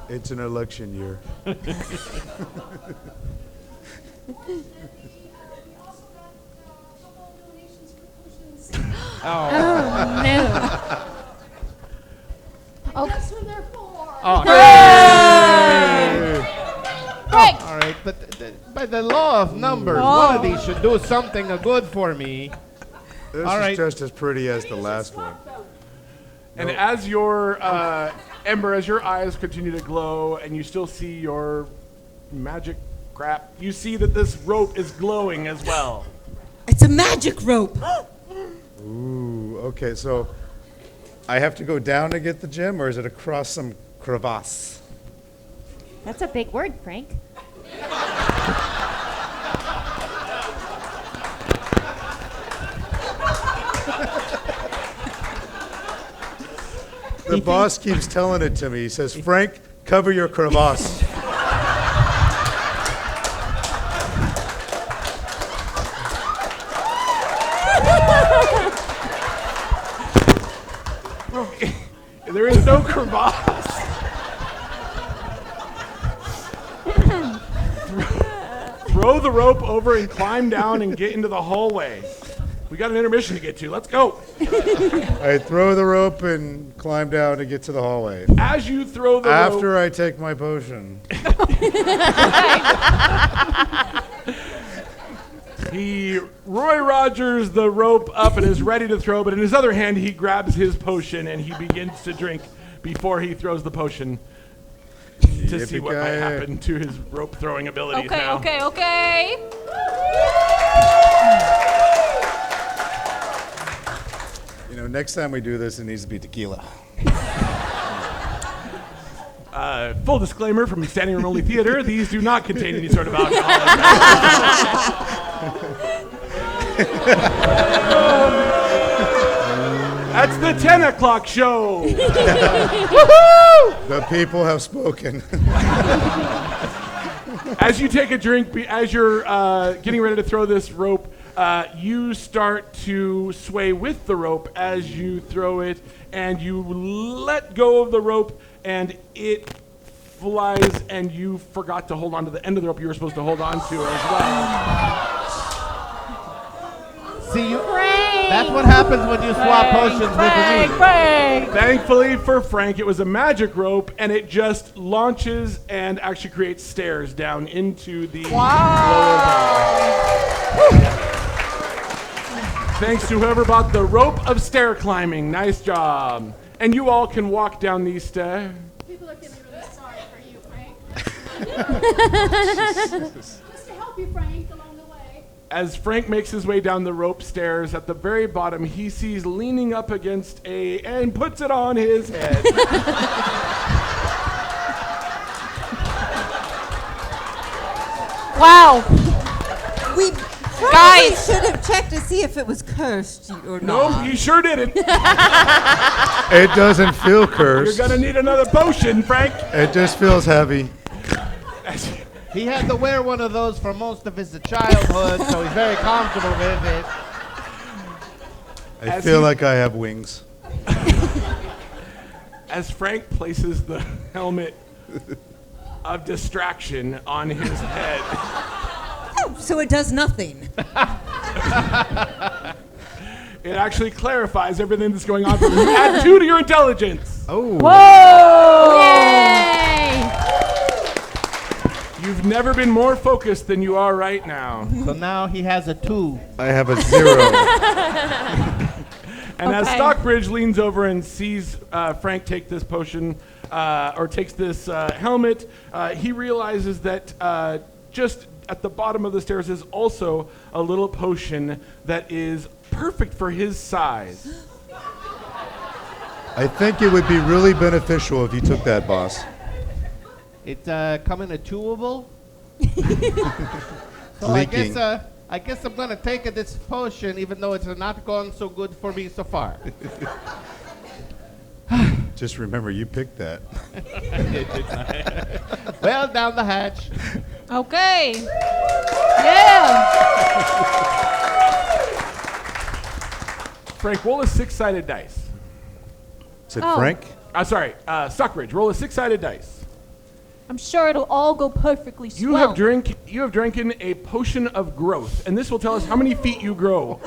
It's an election year. oh no. Frank! all right, but by the law of numbers, one of these should do something good for me. This All is right. just as pretty as the last one. And as your Ember, as your eyes continue to glow and you still see your magic crap, you see that this rope is glowing as well. It's a magic rope. Ooh, okay, so I have to go down to get the gem, or is it across some crevasse? That's a big word, Frank. The boss keeps telling it to me. He says, Frank, cover your crevasse. There is no crevasse. Throw the rope over and climb down and get into the hallway. We got an intermission to get to. Let's go. I throw the rope and climb down to get to the hallway. As you throw the After rope, I take my potion. he Roy Rogers the rope up and is ready to throw, but in his other hand he grabs his potion and he begins to drink before he throws the potion to see what might Yippee-ki-yay. happen to his rope throwing abilities Okay, now. okay, okay. next time we do this, it needs to be tequila. Full disclaimer from Standing Room Only Theater, these do not contain any sort of alcohol. That's the 10 o'clock show. The people have spoken. As you take a drink, as you're getting ready to throw this rope, you start to sway with the rope as you throw it, and you let go of the rope, and it flies, and you forgot to hold on to the end of the rope you were supposed to hold on to as well. See, that's what happens when you swap potions with me. Thankfully for Frank, it was a magic rope, and it just launches and actually creates stairs down into the lower valley. Thanks to whoever bought the rope of stair climbing. Nice job. And you all can walk down these stairs. People are getting really sorry for you, Frank. Just to help you, Frank, along the way. As Frank makes his way down the rope stairs, at the very bottom, he sees leaning up against and puts it on his head. Wow. We probably should have checked to see if it was cursed or not. No, he sure didn't. It doesn't feel cursed. You're gonna need another potion, Frank. It just feels heavy. He had to wear one of those for most of his childhood, so he's very comfortable with it. I feel like I have wings. As Frank places the helmet of distraction on his head. Oh, so it does nothing. It actually clarifies everything that's going on for you. Add 2 to your intelligence. Oh. Whoa! Yay! You've never been more focused than you are right now. So now he has a 2. I have a 0. And as Stockbridge leans over and sees Frank take this potion, or takes this helmet, he realizes that just at the bottom of the stairs is also a little potion that is perfect for his size. I think it would be really beneficial if you took that, boss. It come in a chewable. So Leaking. I guess I'm gonna take this potion, even though it's not gone so good for me so far. Just remember, you picked that. Well, down the hatch. Okay. Yeah. Frank, roll a 6-sided dice. Is it Frank? Sorry, Stockbridge, roll a 6-sided dice. I'm sure it'll all go perfectly swell. You have drinking a potion of growth, and this will tell us how many feet you grow.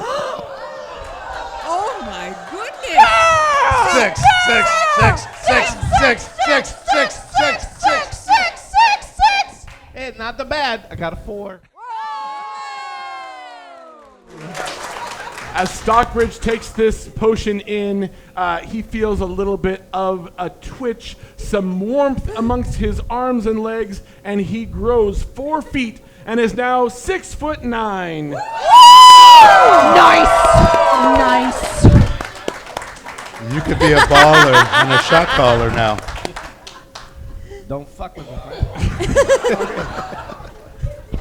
Oh my goodness! 6, 6, 6, 6, 6, 6, 6, 6, 6. Hey, not the bad. I got a 4. As Stockbridge takes this potion in, he feels a little bit of a twitch, some warmth amongst his arms and legs, and he grows 4 feet and is now 6'9". Nice. You could be a baller and a shot caller now. Don't fuck with me, Frank.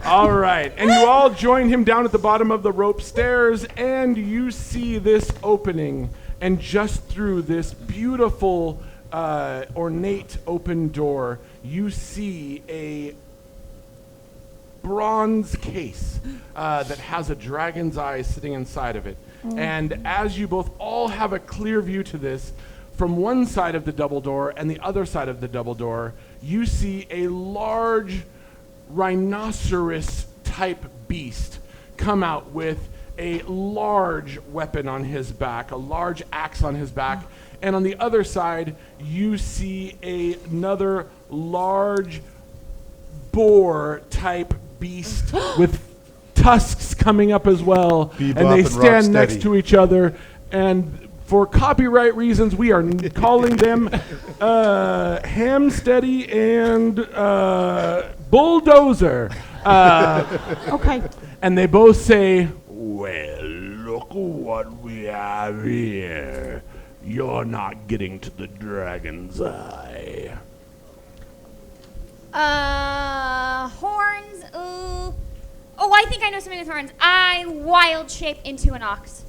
All right, and you all join him down at the bottom of the rope stairs, and you see this opening, and just through this beautiful, ornate open door, you see a bronze case that has a dragon's eye sitting inside of it. And as you both all have a clear view to this, from one side of the double door and the other side of the double door, you see a large rhinoceros type beast come out with a large weapon on his back, a large axe on his back, and on the other side you see another large boar type beast with tusks coming up as well. Bebop and they and stand Rocksteady. next to each other, and for copyright reasons, we are calling them Hamsteady and Bulldozer. Okay. And they both say, "Well, look what we have here. You're not getting to the dragon's eye. Horns. Oh, I think I know something with horns. I wild shape into an ox.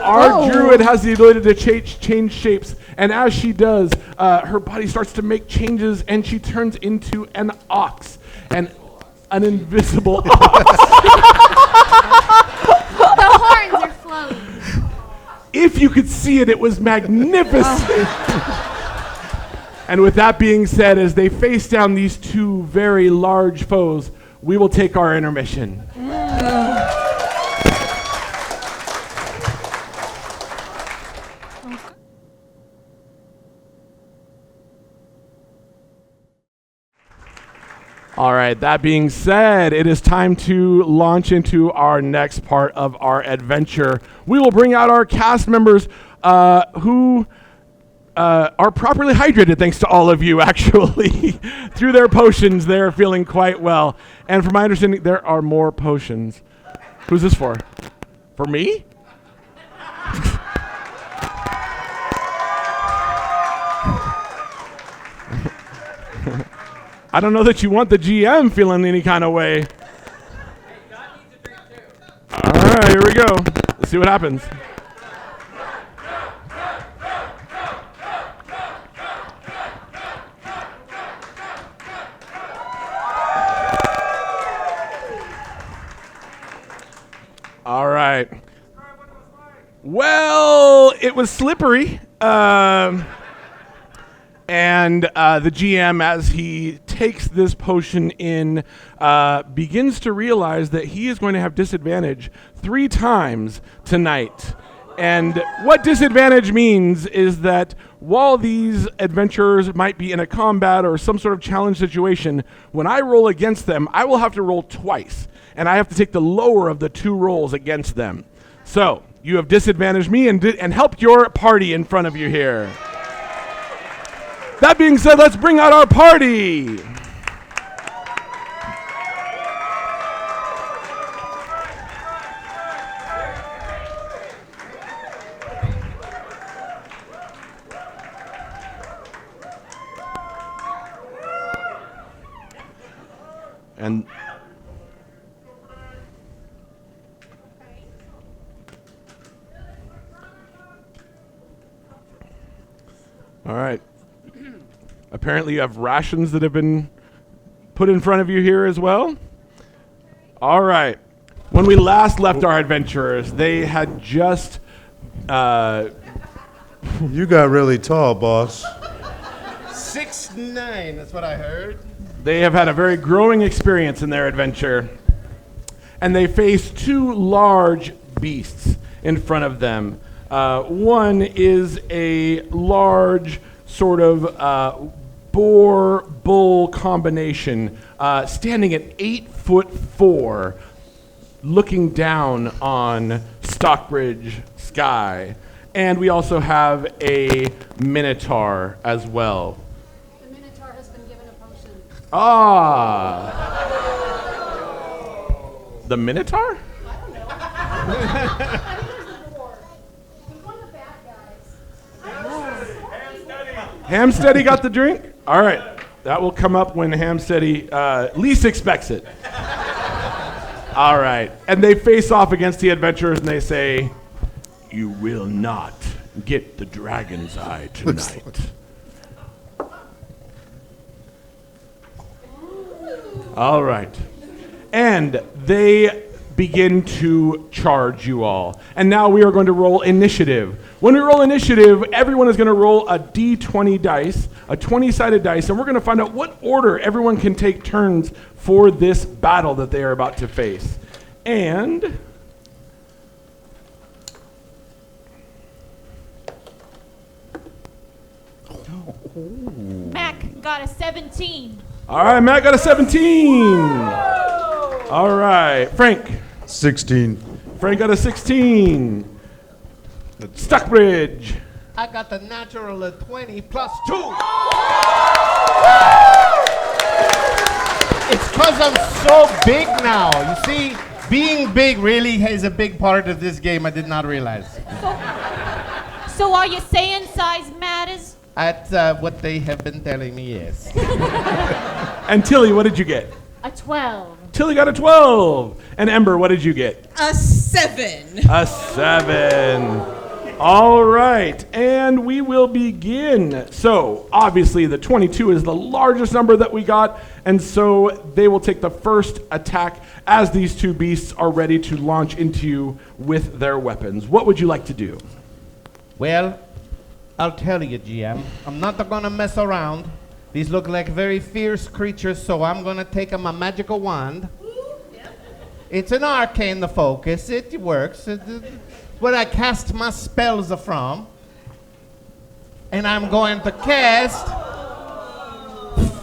Our druid has the ability to change shapes, and as she does, her body starts to make changes, and she turns into an ox, an invisible ox. The horns are flowing. If you could see it, it was magnificent. And with that being said, as they face down these two very large foes, we will take our intermission. All right, that being said, it is time to launch into our next part of our adventure. We will bring out our cast members who are properly hydrated, thanks to all of you, actually. Through their potions, they're feeling quite well. And from my understanding, there are more potions. Who's this for? For me? I don't know that you want the GM feeling any kind of way. All right, here we go. Let's see what happens. All right. Well, it was slippery. And the GM, as he takes this potion in, begins to realize that he is going to have disadvantage 3 times tonight. And what disadvantage means is that while these adventurers might be in a combat or some sort of challenge situation, when I roll against them, I will have to roll twice. And I have to take the lower of the 2 rolls against them. So you have disadvantaged me and helped your party in front of you here. That being said, let's bring out our party. And all right. Apparently you have rations that have been put in front of you here as well. All right. When we last left our adventurers, they had just... You got really tall, boss. 6'9", that's what I heard. They have had a very growing experience in their adventure. And they face 2 large beasts in front of them. One is a large sort of boar-bull combination, standing at 8'4", looking down on Stockbridge Sky. And we also have a minotaur as well. The Minotaur has been given a potion. Ah! The minotaur? I don't know. I think there's the boar. He's one of the bad guys. Hamsteady got the drink? All right. That will come up when Hamsteady least expects it. All right. And they face off against the adventurers and they say, "You will not get the dragon's eye tonight." All right. And they begin to charge you all. And now we are going to roll initiative. When we roll initiative, everyone is going to roll a d20 dice, a 20-sided dice, and we're going to find out what order everyone can take turns for this battle that they are about to face. And Mac got a 17. all right, Matt got a 17. All right, Frank. 16. Frank got a 16. Stockbridge. I got the natural 20 plus 2. It's because I'm so big now. You see, Being big really is a big part of this game. I did not realize. So are you saying size matters? That's what they have been telling me, yes. And Tilly, what did you get? A 12. Tilly got a 12. And Ember, what did you get? A 7. A 7. All right, and we will begin. So, obviously, the 22 is the largest number that we got, and so they will take the first attack as these two beasts are ready to launch into you with their weapons. What would you like to do? Well, I'll tell you, GM. I'm not gonna mess around. These look like very fierce creatures, so I'm gonna take my magical wand. It's an arcane, the focus. It works. It's where I cast my spells from. And I'm going to cast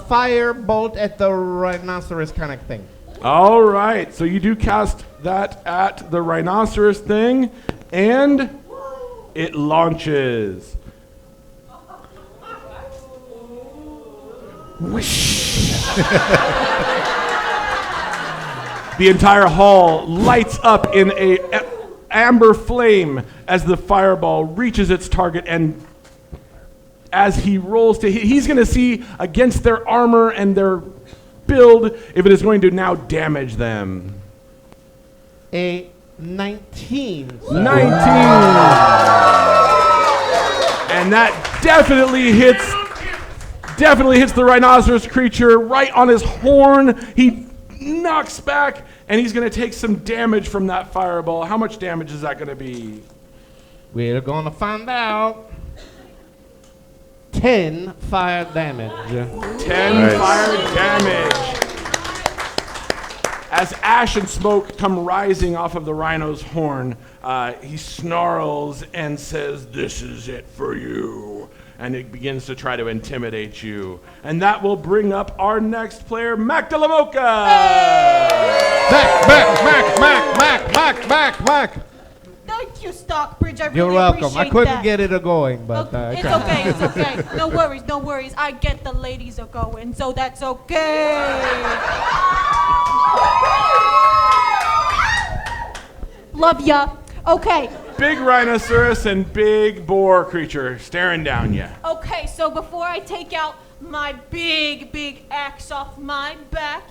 Firebolt at the rhinoceros kind of thing. All right, so you do cast that at the rhinoceros thing, and it launches. The entire hall lights up in a amber flame as the fireball reaches its target, and as he rolls to hit, he's going to see against their armor and their build if it is going to now damage them. A 19. 19. And that definitely hits the rhinoceros creature right on his horn. He knocks back, and he's going to take some damage from that fireball. How much damage is that going to be? We're going to find out. 10 fire damage. 10 fire damage. As ash and smoke come rising off of the rhino's horn, he snarls and says, "This is it for you." And it begins to try to intimidate you. And that will bring up our next player, Mac Delamoka. Mac. Thank you, Stockbridge. I really You're welcome. appreciate I couldn't that. get it going, but It's okay, it's okay. No worries. I get the ladies are going, so that's okay. Love ya. Okay. Big rhinoceros and big boar creature staring down you. Okay, so before I take out my big axe off my back,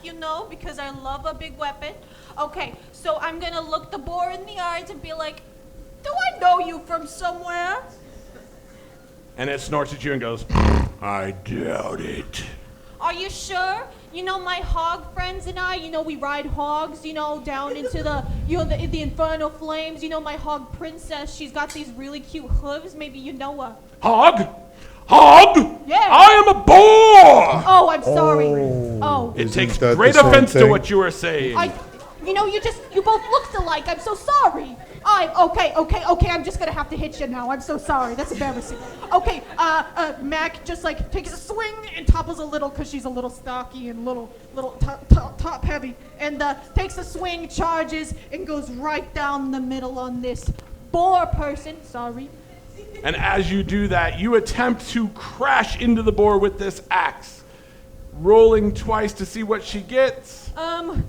because I love a big weapon. Okay, so I'm gonna look the boar in the eyes and be like, "Do I know you from somewhere?" And it snorts at you and goes, "I doubt it." Are you sure? My hog friends and I, we ride hogs, down into the infernal flames. My hog princess, she's got these really cute hooves. Maybe you know her. Hog? Yeah. I am a boar! Oh, I'm sorry. Oh. It takes great offense to what you are saying. You both looked alike. I'm so sorry. Okay. I'm just gonna have to hit you now. I'm so sorry. That's embarrassing. Okay, Mac just takes a swing and topples a little because she's a little stocky and little top heavy, and takes a swing, charges, and goes right down the middle on this boar person. Sorry. And as you do that, you attempt to crash into the boar with this axe, rolling twice to see what she gets.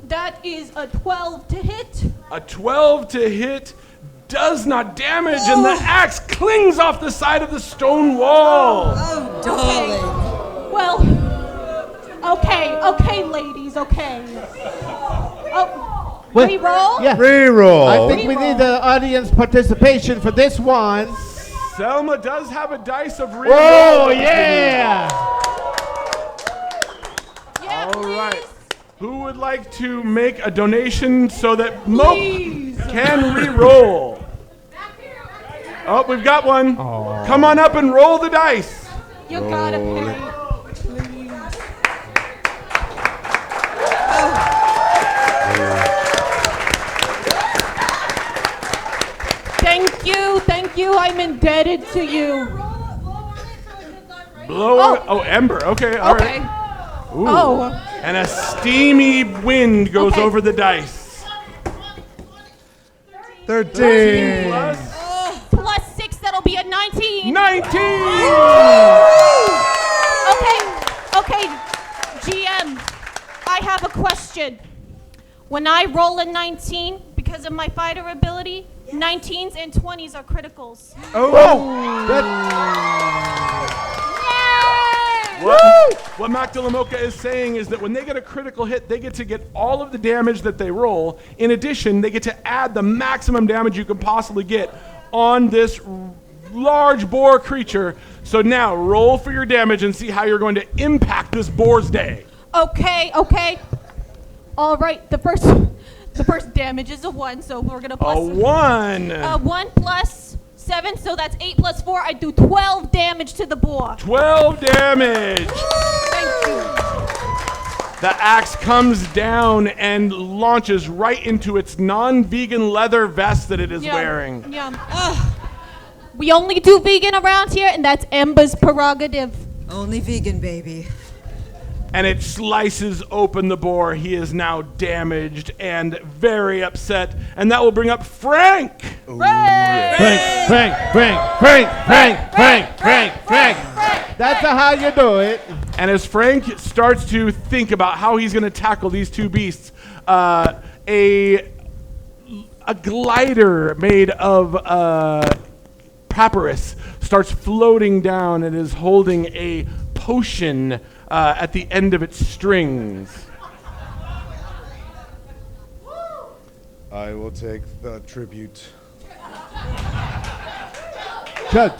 That is a 12 to hit. A 12 to hit does not damage, and the axe clings off the side of the stone wall. Oh, darling. Well, okay, ladies, okay. Oh, re-roll? Yeah. Reroll. I think we need the audience participation for this one. Selma does have a dice of reroll. Oh, yeah! Yeah, All please. right. Who would like to make a donation so that Mope can re-roll? Oh, we've got one. Aww. Come on up and roll the dice. You gotta pay. Please. Thank you. I'm indebted to you. Blow on it. Oh, Ember. Okay, all right. Ooh. Oh. And a steamy wind goes over the dice. 13. Plus 6, that'll be a 19. 19! Okay, GM, I have a question. When I roll a 19, because of my fighter ability, 19s and 20s are criticals. What Mac DeLaMoca is saying is that when they get a critical hit, they get to get all of the damage that they roll. In addition, they get to add the maximum damage you can possibly get on this large boar creature. So now roll for your damage and see how you're going to impact this boar's day. Okay. All right, the first damage is a 1, so we're gonna plus A 1. 1 plus 7, so that's 8 plus 4. I do 12 damage to the boar. 12 damage. Thank you. The axe comes down and launches right into its non-vegan leather vest that it is wearing. Yum. We only do vegan around here, and that's Ember's prerogative. Only vegan, baby. And it slices open the boar. He is now damaged and very upset. And that will bring up Frank. Frank. That's how you do it. And as Frank starts to think about how he's going to tackle these two beasts, a glider made of papyrus starts floating down and is holding a potion at the end of its strings. I will take the tribute. Chug.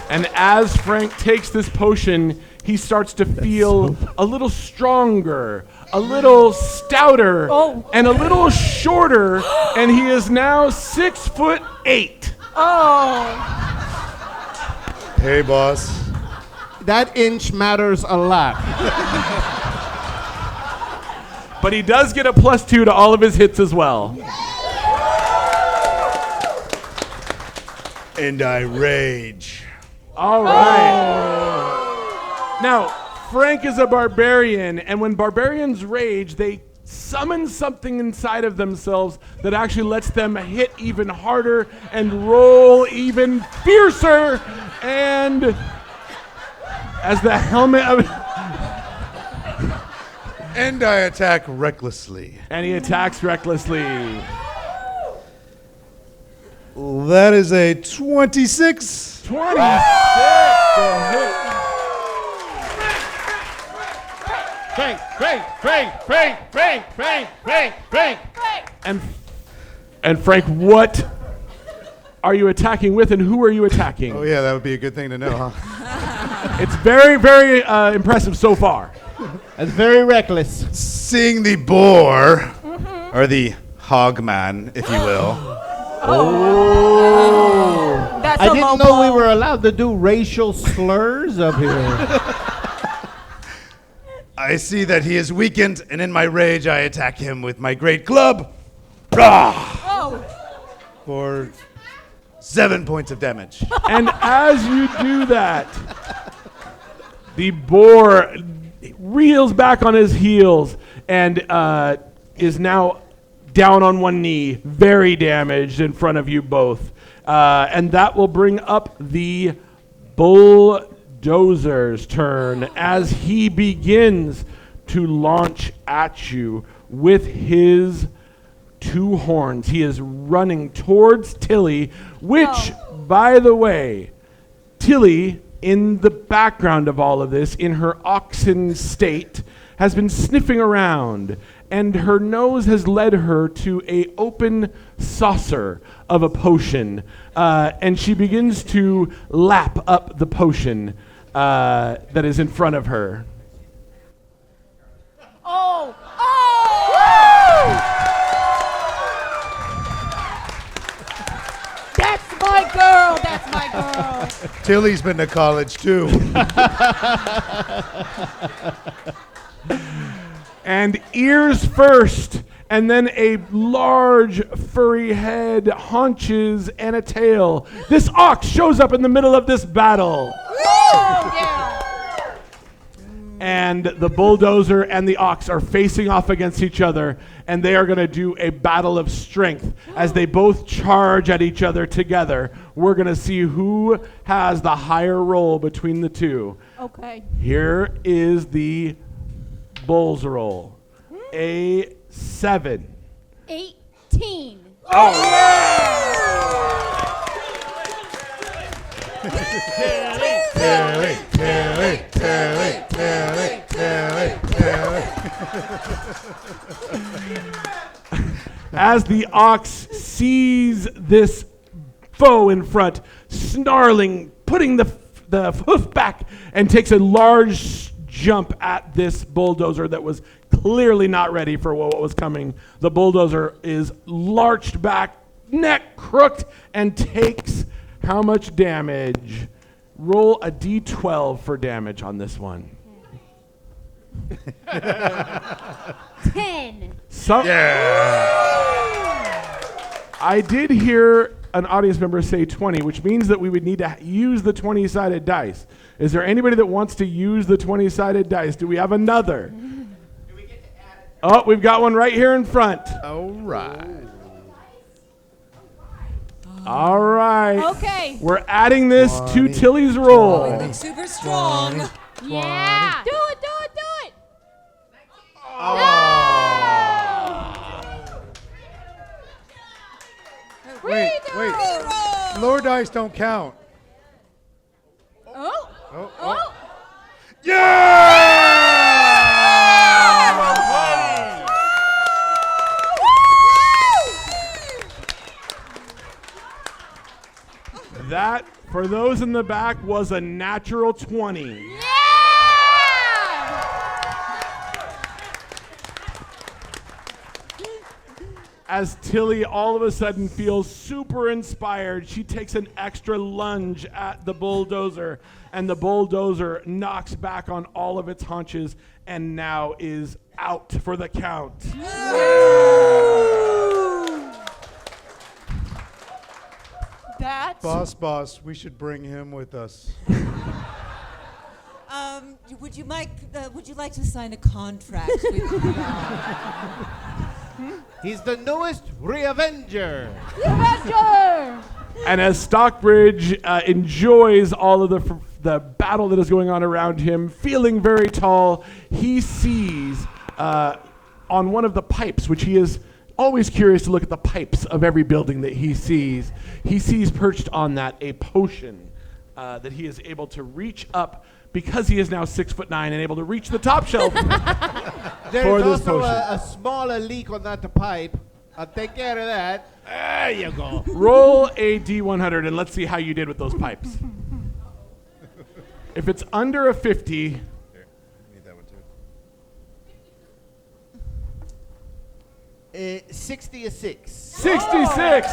And as Frank takes this potion, he starts to feel a little stronger, a little stouter, and a little shorter, and he is now 6'8". Hey, boss. That inch matters a lot. But he does get a +2 to all of his hits as well. And I rage. All right. Now, Frank is a barbarian, and when barbarians rage, they summon something inside of themselves that actually lets them hit even harder and roll even fiercer. And as the helmet of... And I attack recklessly. And he attacks recklessly. That is a 26. 26. And Frank, what are you attacking with, and who are you attacking? Oh yeah, that would be a good thing to know, huh? It's very, very impressive so far. That's very reckless. Seeing the boar, or the hogman, if you will. That's I didn't know we were allowed to do racial slurs up here. I see that he is weakened, and in my rage, I attack him with my great club. Rah! For 7 points of damage. And as you do that, the boar reels back on his heels and is now down on one knee, very damaged in front of you both. And that will bring up the bulldozer's turn as he begins to launch at you with his 2 horns. He is running towards Tilly, which, by the way, Tilly, in the background of all of this, in her oxen state, has been sniffing around, and her nose has led her to a open saucer of a potion, and she begins to lap up the potion that is in front of her. That's my girl. Tilly's been to college too. And ears first, and then a large furry head, haunches, and a tail. This ox shows up in the middle of this battle. And the bulldozer and the ox are facing off against each other, and they are going to do a battle of strength as they both charge at each other together. We're going to see who has the higher roll between the two. Okay. Here is the bulls roll. A 7. 18. As the ox sees this foe in front, snarling, putting the hoof back, and takes a large jump at this bulldozer that was clearly not ready for what was coming. The bulldozer is larched back, neck crooked, and takes how much damage? Roll a d12 for damage on this one. 10. I did hear an audience member say 20, which means that we would need to use the 20-sided dice. Is there anybody that wants to use the 20-sided dice? Do we have another? Do we get to add it? Oh, we've got one right here in front. All right. All right. Okay. We're adding this to Tilly's roll. Looks super strong. Yeah. Do it. Wait. Lower dice don't count. Oh. That, for those in the back, was a natural 20. As Tilly all of a sudden feels super inspired, she takes an extra lunge at the bulldozer, and the bulldozer knocks back on all of its haunches and now is out for the count. That's Boss, we should bring him with us. Would you like to sign a contract with me? He's the newest Reavenger. And as Stockbridge enjoys all of the battle that is going on around him, feeling very tall, he sees on one of the pipes, which he is always curious to look at the pipes of every building that he sees perched on that a potion that he is able to reach up, because he is now 6'9" and able to reach the top shelf There's for this also potion. a smaller leak on that pipe. I'll take care of that. There you go. Roll a D100 and let's see how you did with those pipes. If it's under a 50, Here, need that one too. 66. 66!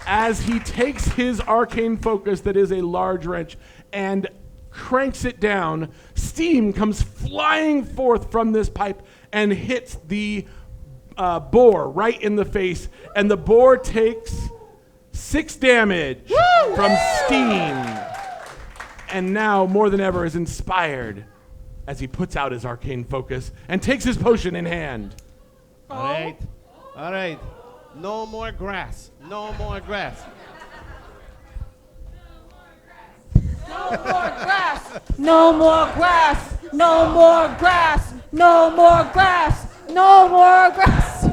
As he takes his arcane focus, that is a large wrench, and cranks it down, steam comes flying forth from this pipe and hits the boar right in the face, and the boar takes 6 damage from steam, and now more than ever is inspired as he puts out his arcane focus and takes his potion in hand. All right. No more grass. No more grass. no more grass. No more grass. No more grass. No more grass. No more grass.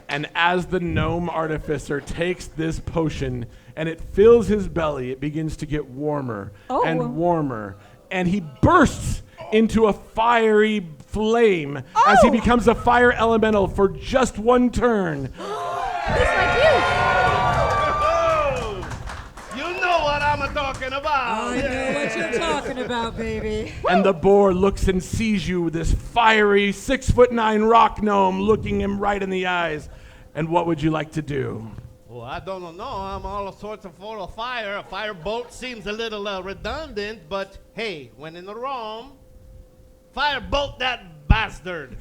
And as the gnome artificer takes this potion and it fills his belly, it begins to get warmer and warmer. And he bursts into a fiery flame as he becomes a fire elemental for just one turn. Just like you. You know what I'm talking about. I know what you're talking about, baby. And the boar looks and sees you, this fiery 6'9" rock gnome, looking him right in the eyes. And what would you like to do? Well, I don't know. I'm all sorts of full of fire. A firebolt seems a little redundant, but hey, when in Rome, firebolt that bastard.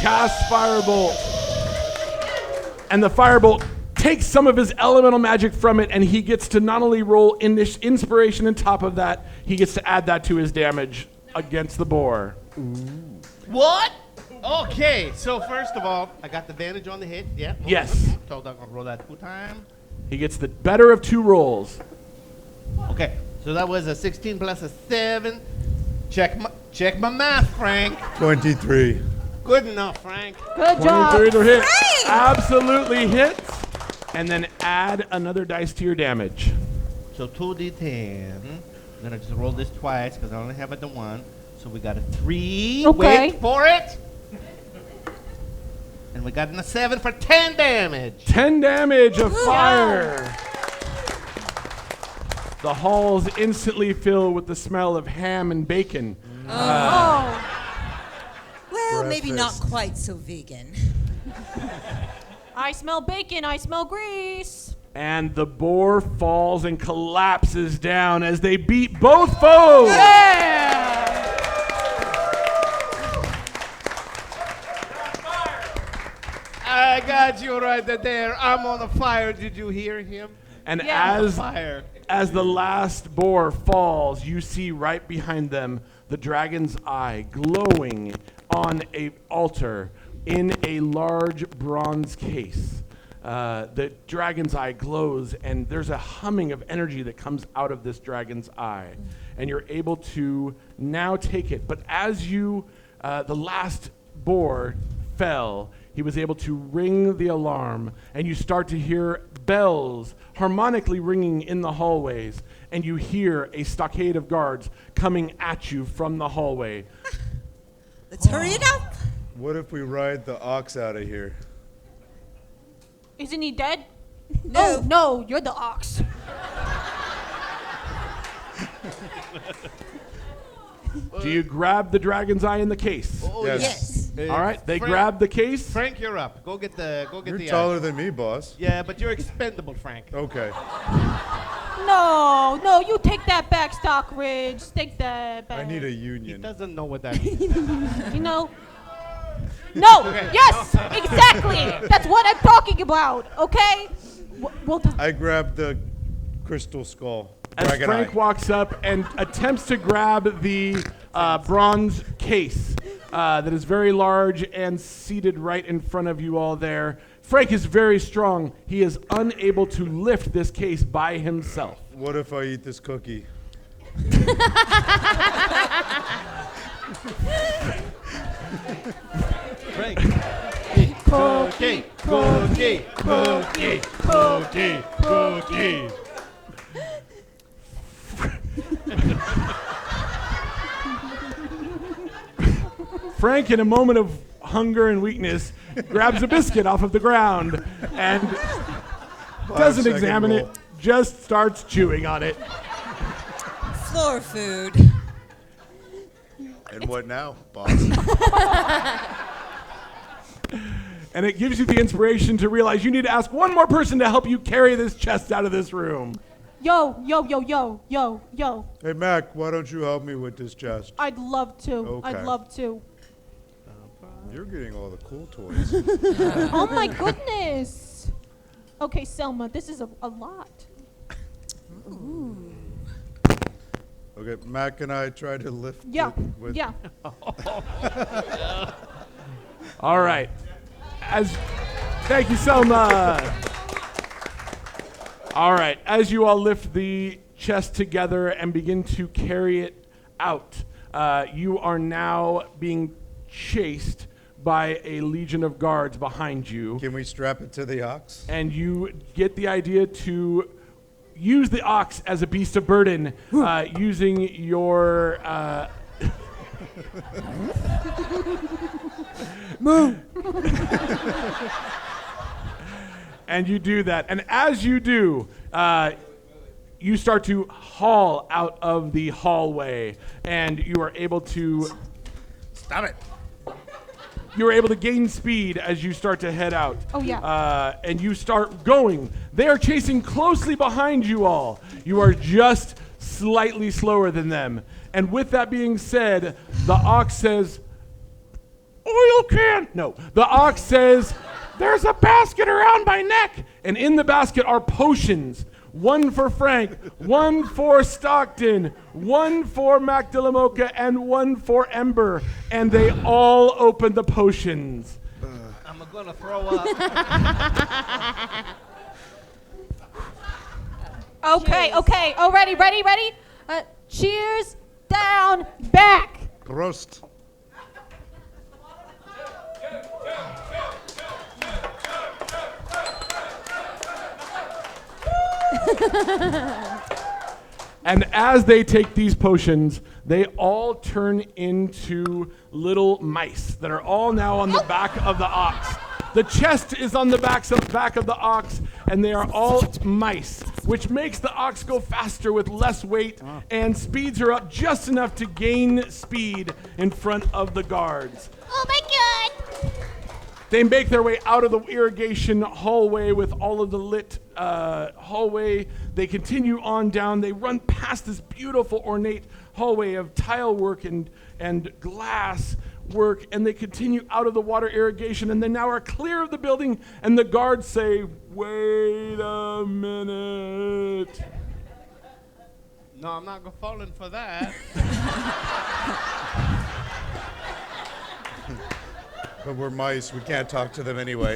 Cast firebolt. And the firebolt takes some of his elemental magic from it, and he gets to not only roll inspiration on top of that, he gets to add that to his damage against the boar. What? Okay, so first of all, I got the advantage on the hit. Yeah. Yes. So I'm gonna roll that 2 times. He gets the better of 2 rolls. Okay, so that was a 16 plus a 7. Check my math, Frank. 23. Good enough, Frank. Good job. 23 to hit. Absolutely hits. And then add another dice to your damage. So 2d10. I'm gonna just roll this twice because I only have it the 1. So we got a 3. Okay. Wait for it. And we got a 7 for 10 damage. 10 damage of fire. The halls instantly fill with the smell of ham and bacon. Oh. Well, maybe not Breakfast. quite so vegan. I smell bacon. I smell grease. And the boar falls and collapses down as they beat both foes. Yeah. I got you right there. I'm on the fire. Did you hear him? And Yeah. Fire. as the last boar falls, you see right behind them the dragon's eye glowing on a altar in a large bronze case. The dragon's eye glows, and there's a humming of energy that comes out of this dragon's eye. And you're able to now take it. But as you, the last boar fell, he was able to ring the alarm, and you start to hear bells harmonically ringing in the hallways, and you hear a stockade of guards coming at you from the hallway. Let's hurry it up. What if we ride the ox out of here? Isn't he dead? No. Oh, no, you're the ox. Do you grab the dragon's eye in the case? Oh, Yes. All right, they Frank- grab the case. Frank, you're up. Go get the. You're the. taller than me, boss. Yeah, but you're expendable, Frank. Okay. No, you take that back, Stockridge. Take that back. I need a He union. doesn't know what that means. You know? No, yes, exactly. That's what I'm talking about, okay? Well done. I grabbed the crystal skull. As Dragon Frank eye. walks up and attempts to grab the bronze case that is very large and seated right in front of you all there. Frank is very strong. He is unable to lift this case by himself. What if I eat this cookie? Frank. Cookie, cookie, cookie, cookie, cookie. Frank, in a moment of hunger and weakness, grabs a biscuit off of the ground and doesn't 5-second examine roll. it, just starts chewing on it. Floor food. And what now, boss? And it gives you the inspiration to realize you need to ask one more person to help you carry this chest out of this room. Yo. Hey, Mac, why don't you help me with this chest? I'd love to. Okay. I'd love to. You're getting all the cool toys. Oh my goodness. Okay, Selma, this is a lot. Okay, Mac and I try to lift Yeah, it with... yeah. All right. Thank you, Selma. All right. As you all lift the chest together and begin to carry it out, you are now being chased by a legion of guards behind you. Can we strap it to the ox? And you get the idea to use the ox as a beast of burden using your... And you do that. And as you do, you start to haul out of the hallway. And you are able to... Stop it. You are able to gain speed as you start to head out. Oh, yeah. And you start going. They are chasing closely behind you all. You are just slightly slower than them. And with that being said, the ox says, oil can. No, the ox says, there's a basket around my neck. And in the basket are potions 1 for Frank, 1 for Stockton, 1 for Mac DeLaMocha, and 1 for Ember. And they all open the potions. I'm gonna throw up. Okay. Oh, ready. Cheers, down, back. Prost. And as they take these potions, they all turn into little mice that are all now on the back of the ox. The chest is on the back of the ox, and they are all mice, which makes the ox go faster with less weight and speeds her up just enough to gain speed in front of the guards. Oh my god! They make their way out of the irrigation hallway with all of the lit hallway. They continue on down. They run past this beautiful ornate hallway of tile work and glass work, and they continue out of the water irrigation, and they now are clear of the building, and the guards say, "Wait a minute." No, I'm not falling for that. But we're mice. We can't talk to them anyway.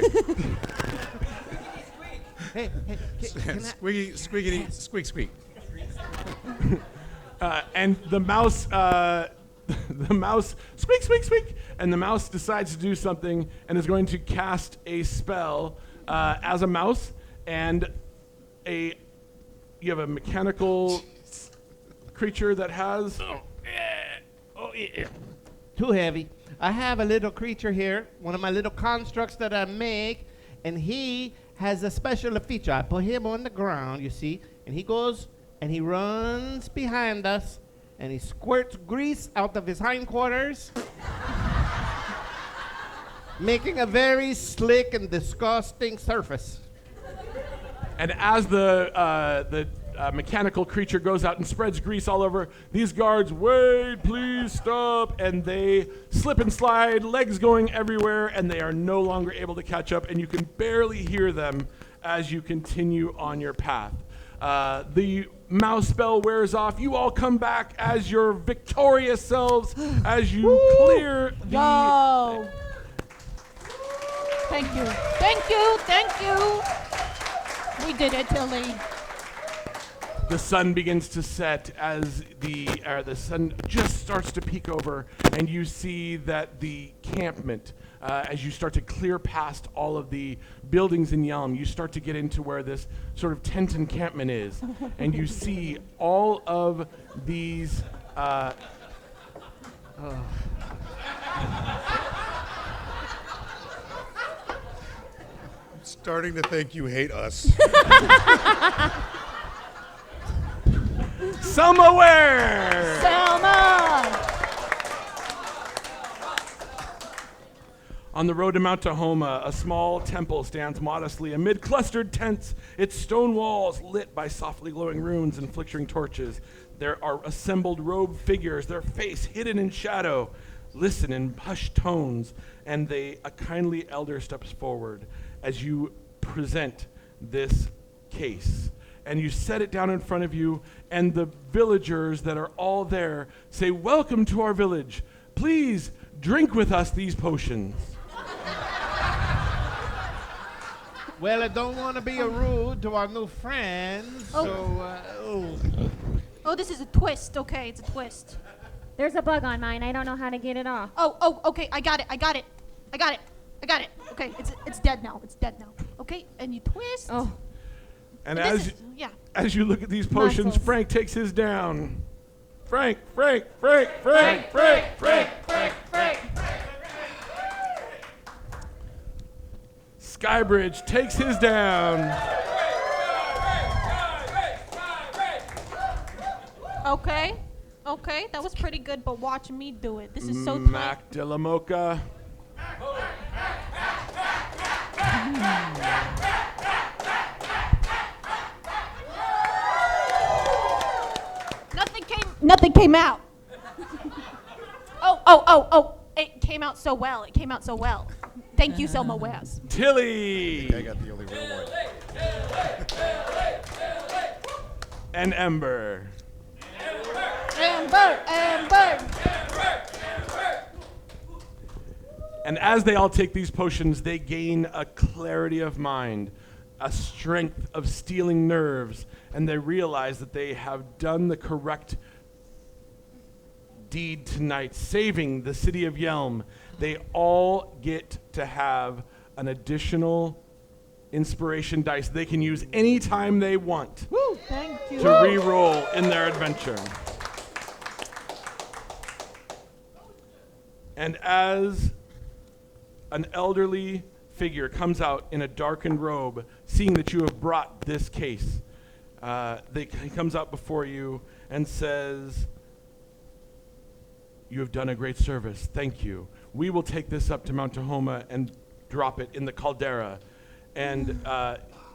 Hey, Squeaky, squeakity, squeak, squeak. And the mouse, the mouse, squeak, squeak, squeak, and the mouse decides to do something and is going to cast a spell as a mouse, and you have a mechanical creature that has. Too heavy. I have a little creature here, one of my little constructs that I make, and he has a special feature. I put him on the ground, you see, and he goes and he runs behind us, and he squirts grease out of his hindquarters, making a very slick and disgusting surface. And as the mechanical creature goes out and spreads grease all over, these guards, "Wait, please stop," and they slip and slide, legs going everywhere, and they are no longer able to catch up, and you can barely hear them as you continue on your path. The mouse spell wears off. You all come back as your victorious selves as you clear the... Yo. Thank you. We did it, Tilly. The sun begins to set as the sun just starts to peek over, and you see that the campment, as you start to clear past all of the buildings in Yelm, you start to get into where this sort of tent encampment is, and you see all of these. I'm starting to think you hate us. Selma Ware! Selma! On the road to Mount Tahoma, a small temple stands modestly amid clustered tents, its stone walls lit by softly glowing runes and flickering torches. There are assembled robed figures, their face hidden in shadow, listen in hushed tones, and a kindly elder steps forward as you present this case. And you set it down in front of you, and the villagers that are all there say, "Welcome to our village. Please drink with us these potions." Well, I don't want to be rude to our new friends, Oh, this is a twist. Okay, it's a twist. There's a bug on mine. I don't know how to get it off. Oh, okay, I got it. Okay, it's dead now. Okay, and you twist. Oh. And This is- yeah. as you look at these potions, Muscles. Frank takes his down. Frank. Skybridge takes his down. Okay, that was pretty good, but watch me do it. This is so tight. Mac DeLaMocha. Nothing came out. Oh, it came out so well. Thank you, Selma West. Tilly. I got the only real one. and Ember. Amber, Amber. And as they all take these potions, they gain a clarity of mind, a strength of stealing nerves, and they realize that they have done the correct deed tonight, saving the city of Yelm. They all get to have an additional inspiration dice they can use anytime they want Woo, thank you. to re-roll in their adventure. And as an elderly figure comes out in a darkened robe, seeing that you have brought this case, he comes out before you and says, "You have done a great service. Thank you. We will take this up to Mount Tahoma and drop it in the caldera," and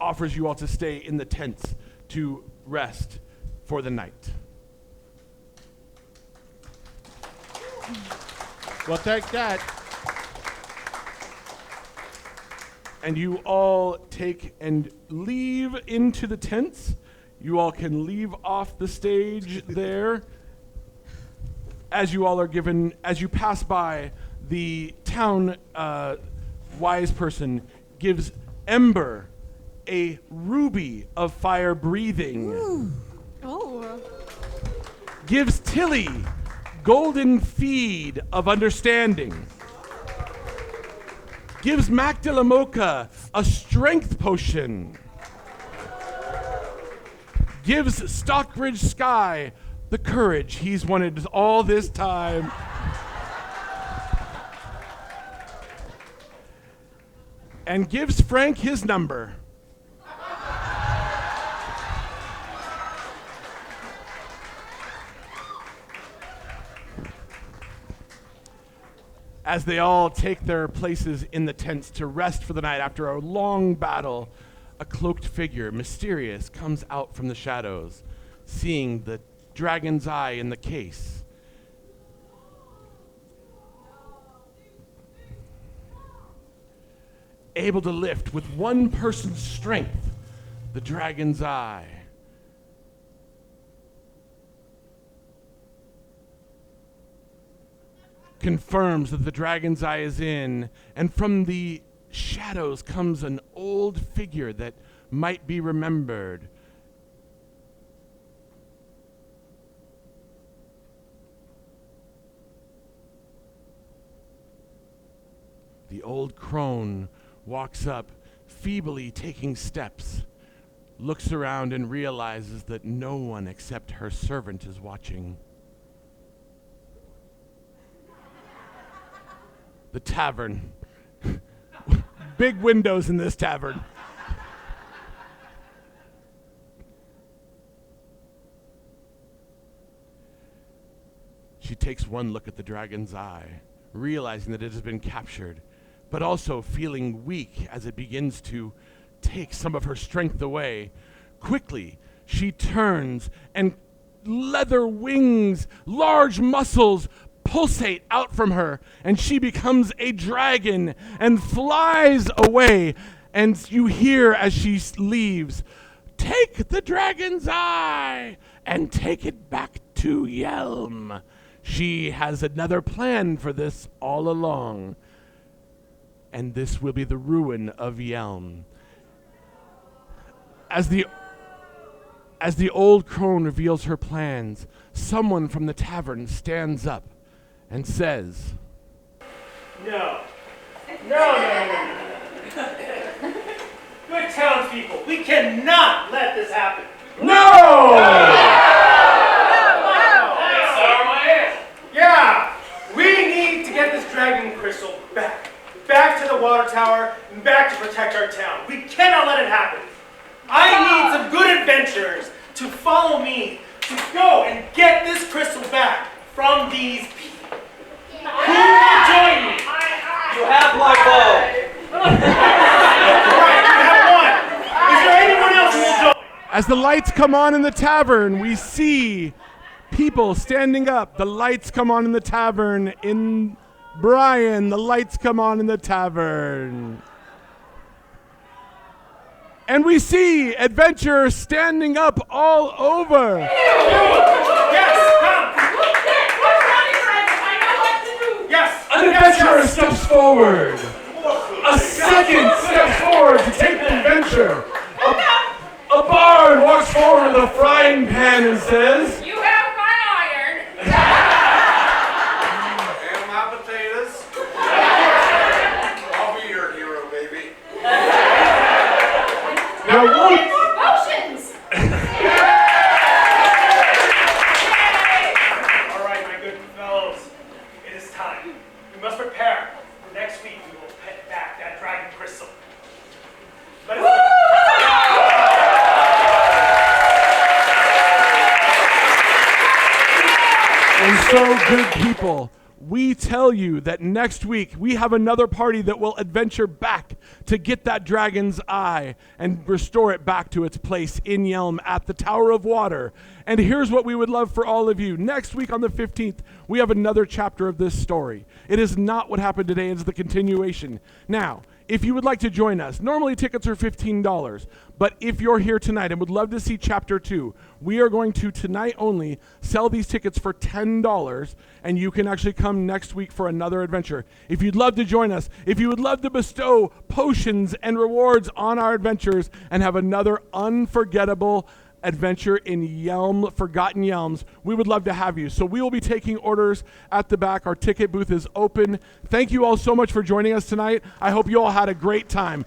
offers you all to stay in the tents to rest for the night. We'll take that. And you all take and leave into the tents. You all can leave off the stage there. As you all are given, as you pass by, the town wise person gives Ember a ruby of fire breathing. Oh. Gives Tilly golden feed of understanding. Gives Magdalamoka a strength potion. Gives Stockbridge Sky the courage he's wanted all this time. And gives Frank his number. As they all take their places in the tents to rest for the night after a long battle, a cloaked figure, mysterious, comes out from the shadows, seeing the dragon's eye in the case. Able to lift with one person's strength the dragon's eye. Confirms that the dragon's eye is in, and from the shadows comes an old figure that might be remembered. The old crone walks up, feebly taking steps, looks around and realizes that no one except her servant is watching. The tavern. Big windows in this tavern. She takes one look at the dragon's eye, realizing that it has been captured, but also feeling weak as it begins to take some of her strength away. Quickly, she turns and leather wings, large muscles, pulsate out from her, and she becomes a dragon and flies away. And you hear as she leaves, "Take the dragon's eye and take it back to Yelm." She has another plan for this all along, and this will be the ruin of Yelm. As the old crone reveals her plans, someone from the tavern stands up and says, No. Good townspeople, we cannot let this happen. No! Yeah, we need to get this dragon crystal back to the water tower, and back to protect our town. We cannot let it happen. I need some good adventurers to follow me to go and get this crystal back from these people. Who will join me? You have my vote. Right, you have one. Is there anyone else who will join? As the lights come on in the tavern, we see people standing up. The lights come on in the tavern. In Brian, the lights come on in the tavern. And we see adventure standing up all over. Yes, come. Yes. An adventurer steps forward. A second steps forward to take the adventure. A bard walks forward with a frying pan and says, You have my iron. And my potatoes. I'll be your hero, baby. now won't, Potions. All right, my good fellows, it is time. We must prepare. Next week we will pet back that dragon crystal. Let us And so, good people, we tell you that next week we have another party that will adventure back to get that dragon's eye and restore it back to its place in Yelm at the Tower of Water. And here's what we would love for all of you. Next week on the 15th, we have another chapter of this story. It is not what happened today, it's the continuation. Now, if you would like to join us, normally tickets are $15, but if you're here tonight and would love to see chapter 2, we are going to, tonight only, sell these tickets for $10, and you can actually come next week for another adventure. If you'd love to join us, if you would love to bestow potions and rewards on our adventures and have another unforgettable adventure in Yelm, Forgotten Yelms, we would love to have you. So we will be taking orders at the back. Our ticket booth is open. Thank you all so much for joining us tonight. I hope you all had a great time.